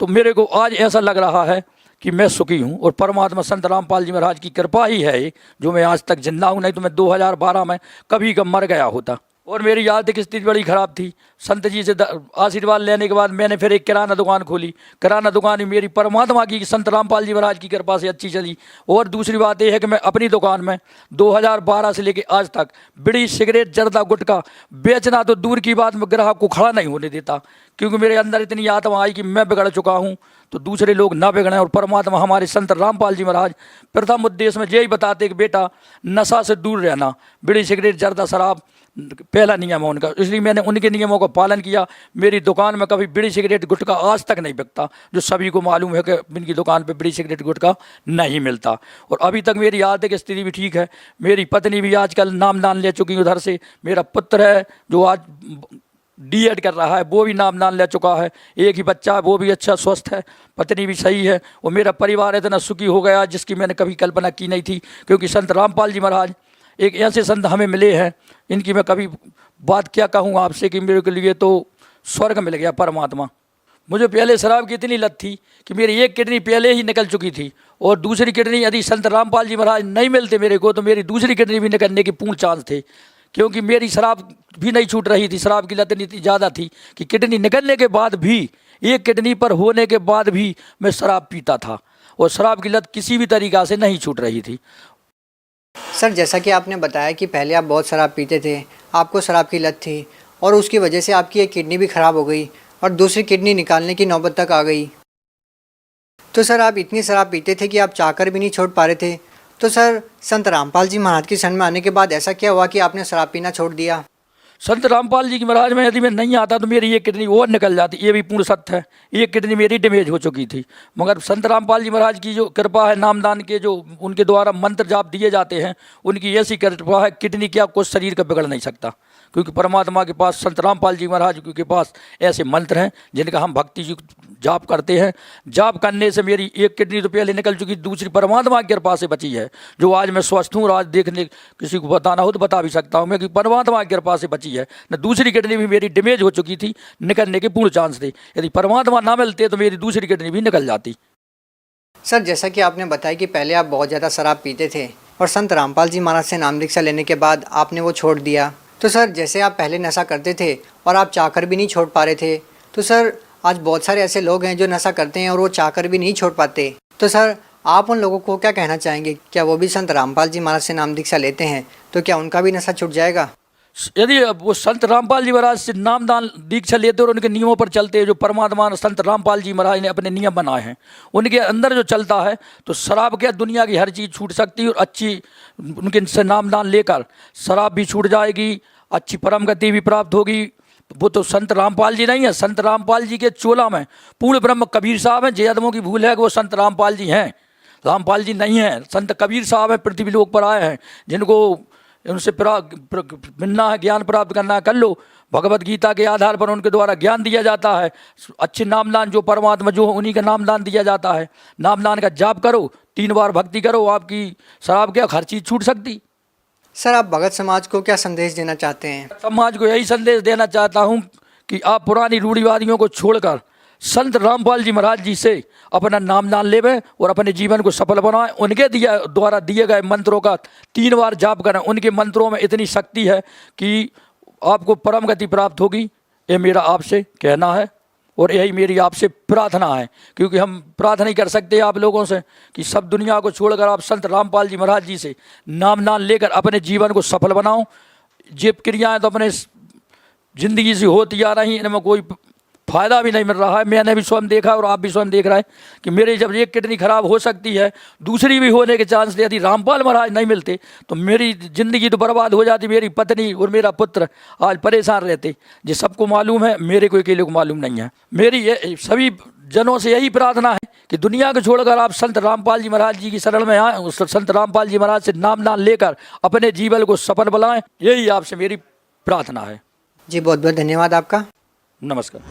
तो मेरे को आज ऐसा लग रहा है कि मैं सुखी हूँ, और परमात्मा संत रामपाल जी महाराज की कृपा ही है जो मैं आज तक जिंदा हूँ, नहीं तो मैं 2012 में कभी का मर गया होता। और मेरी आर्थिक स्थिति बड़ी ख़राब थी। संत जी से आशीर्वाद लेने के बाद मैंने फिर एक किराना दुकान खोली। किराना दुकान ही मेरी परमात्मा की संत रामपाल जी महाराज की कृपा से अच्छी चली। और दूसरी बात यह है कि मैं अपनी दुकान में 2012 से लेकर आज तक बीड़ी, सिगरेट, जर्दा, गुटखा बेचना तो दूर की बात, में ग्राहक को खड़ा नहीं होने देता, क्योंकि मेरे अंदर इतनी आत्मा आई कि मैं बिगड़ चुका हूँ तो दूसरे लोग ना बिगड़ें। और परमात्मा हमारे संत रामपाल जी महाराज प्रथम उद्देश्य में यही बताते कि बेटा नशा से दूर रहना, बीड़ी, सिगरेट, जर्दा, शराब पहला नियम है उनका। इसलिए मैंने उनके नियमों का पालन किया। मेरी दुकान में कभी बीड़ी, सिगरेट, गुटखा आज तक नहीं बिकता, जो सभी को मालूम है कि इनकी दुकान पे बीड़ी, सिगरेट, गुटखा नहीं मिलता। और अभी तक मेरी आर्थिक स्थिति भी ठीक है। मेरी पत्नी भी आजकल नामदान ले चुकी है उधर से। मेरा पुत्र है जो आज D.Ed कर रहा है, वो भी नामदान ले चुका है। एक ही बच्चा है, वो भी अच्छा स्वस्थ है। पत्नी भी सही है। और मेरा परिवार इतना सुखी हो गया जिसकी मैंने कभी कल्पना की नहीं थी, क्योंकि संत रामपाल जी महाराज एक ऐसे संत हमें मिले हैं, इनकी मैं कभी बात क्या कहूँ आपसे कि मेरे के लिए तो स्वर्ग मिल गया परमात्मा। मुझे पहले शराब की इतनी लत थी कि मेरी एक किडनी पहले ही निकल चुकी थी, और दूसरी किडनी यदि संत रामपाल जी महाराज नहीं मिलते मेरे को तो मेरी दूसरी किडनी भी निकलने के पूर्ण चांस थे, क्योंकि मेरी शराब भी नहीं छूट रही थी। शराब की लत इतनी ज़्यादा थी कि किडनी निकलने के बाद भी, एक किडनी पर होने के बाद भी मैं शराब पीता था, और शराब की लत किसी भी तरीक़ा से नहीं छूट रही थी। सर, जैसा कि आपने बताया कि पहले आप बहुत शराब पीते थे, आपको शराब की लत थी, और उसकी वजह से आपकी एक किडनी भी ख़राब हो गई और दूसरी किडनी निकालने की नौबत तक आ गई। तो सर, आप इतनी शराब पीते थे कि आप चाहकर भी नहीं छोड़ पा रहे थे। तो सर, संत रामपाल जी महाराज की शरण में आने के बाद ऐसा क्या हुआ कि आपने शराब पीना छोड़ दिया? संत रामपाल जी की महाराज में यदि मैं नहीं आता तो मेरी एक किडनी और निकल जाती, ये भी पूर्ण सत्य है। एक किडनी मेरी डैमेज हो चुकी थी, मगर संत रामपाल जी महाराज की जो कृपा है, नामदान के जो उनके द्वारा मंत्र जाप दिए जाते हैं, उनकी ऐसी कृपा है, किडनी क्या कुछ शरीर का बिगड़ नहीं सकता, क्योंकि परमात्मा के पास, संत रामपाल जी महाराज के पास ऐसे मंत्र हैं जिनका हम भक्ति जाप करते हैं। जाप करने से मेरी एक किडनी तो पहले निकल चुकी, दूसरी परमात्मा की कृपा से बची है, जो आज मैं स्वस्थ हूँ। और आज देखने किसी को बताना हो तो बता भी सकता हूँ मैं कि परमात्मा की कृपा से बची है। न दूसरी किडनी भी मेरी डैमेज हो चुकी थी, निकलने के पूर्ण चांस थे। यदि परमात्मा ना मिलते तो मेरी दूसरी किडनी भी निकल जाती। सर, जैसा कि आपने बताया कि पहले आप बहुत ज़्यादा शराब पीते थे और संत रामपाल जी महाराज से नाम दीक्षा लेने के बाद आपने वो छोड़ दिया। तो सर, जैसे आप पहले नशा करते थे और आप चाहकर भी नहीं छोड़ पा रहे थे, तो सर आज बहुत सारे ऐसे लोग हैं जो नशा करते हैं और वो चाहकर भी नहीं छोड़ पाते। तो सर, आप उन लोगों को क्या कहना चाहेंगे? क्या वो भी संत रामपाल जी महाराज से नाम दीक्षा लेते हैं तो क्या उनका भी नशा छूट जाएगा? यदि वो संत रामपाल जी महाराज से नामदान दीक्षा लेते और उनके नियमों पर चलते हैं, जो परमात्मा संत रामपाल जी महाराज ने अपने नियम बनाए हैं, उनके अंदर जो चलता है, तो शराब क्या दुनिया की हर चीज़ छूट सकती है। और अच्छी उनके से नामदान लेकर शराब भी छूट जाएगी, अच्छी परम गति भी प्राप्त होगी। वो तो संत रामपाल जी नहीं है, संत रामपाल जी के चोला में पूर्ण ब्रह्म कबीर साहब हैं। जयदमों की भूल है कि वो संत रामपाल जी हैं, रामपाल जी नहीं हैं। संत कबीर साहब हैं, पृथ्वी लोक पर आए हैं, जिनको उनसे मिलना है, ज्ञान प्राप्त करना है, कर लो। भगवत गीता के आधार पर उनके द्वारा ज्ञान दिया जाता है। अच्छे नामदान जो परमात्मा जो उन्हीं का नामदान दिया जाता है। नामदान का जाप करो, 3 बार भक्ति करो, आपकी शराब क्या हर चीज़ छूट सकती। सर, आप भगत समाज को क्या संदेश देना चाहते हैं? समाज को यही संदेश देना चाहता हूँ कि आप पुरानी रूढ़िवादियों को छोड़कर संत रामपाल जी महाराज जी से अपना नामदान लेवें और अपने जीवन को सफल बनाएं। उनके द्वारा दिए गए मंत्रों का 3 बार जाप करें। उनके मंत्रों में इतनी शक्ति है कि आपको परम गति प्राप्त होगी। ये मेरा आपसे कहना है और यही मेरी आपसे प्रार्थना है, क्योंकि हम प्रार्थना ही कर सकते हैं आप लोगों से कि सब दुनिया को छोड़कर आप संत रामपाल जी महाराज जी से नामदान लेकर अपने जीवन को सफल बनाओ। ये क्रियाएँ तो अपने ज़िंदगी से होती आ रही, इनमें कोई फ़ायदा भी नहीं मिल रहा है। मैंने भी स्वयं देखा और आप भी स्वयं देख रहे हैं कि मेरी जब एक किडनी खराब हो सकती है, दूसरी भी होने के चांस थे। यदि रामपाल महाराज नहीं मिलते तो मेरी ज़िंदगी तो बर्बाद हो जाती। मेरी पत्नी और मेरा पुत्र आज परेशान रहते। ये सबको मालूम है, मेरे को अकेले को मालूम नहीं है। मेरी सभी जनों से यही प्रार्थना है कि दुनिया को छोड़कर आप संत रामपाल जी महाराज जी की शरण में आएँ, संत रामपाल जी महाराज से नामदान लेकर अपने जीवन को सफल बनाएं। यही आपसे मेरी प्रार्थना है। जी, बहुत बहुत धन्यवाद आपका। नमस्कार।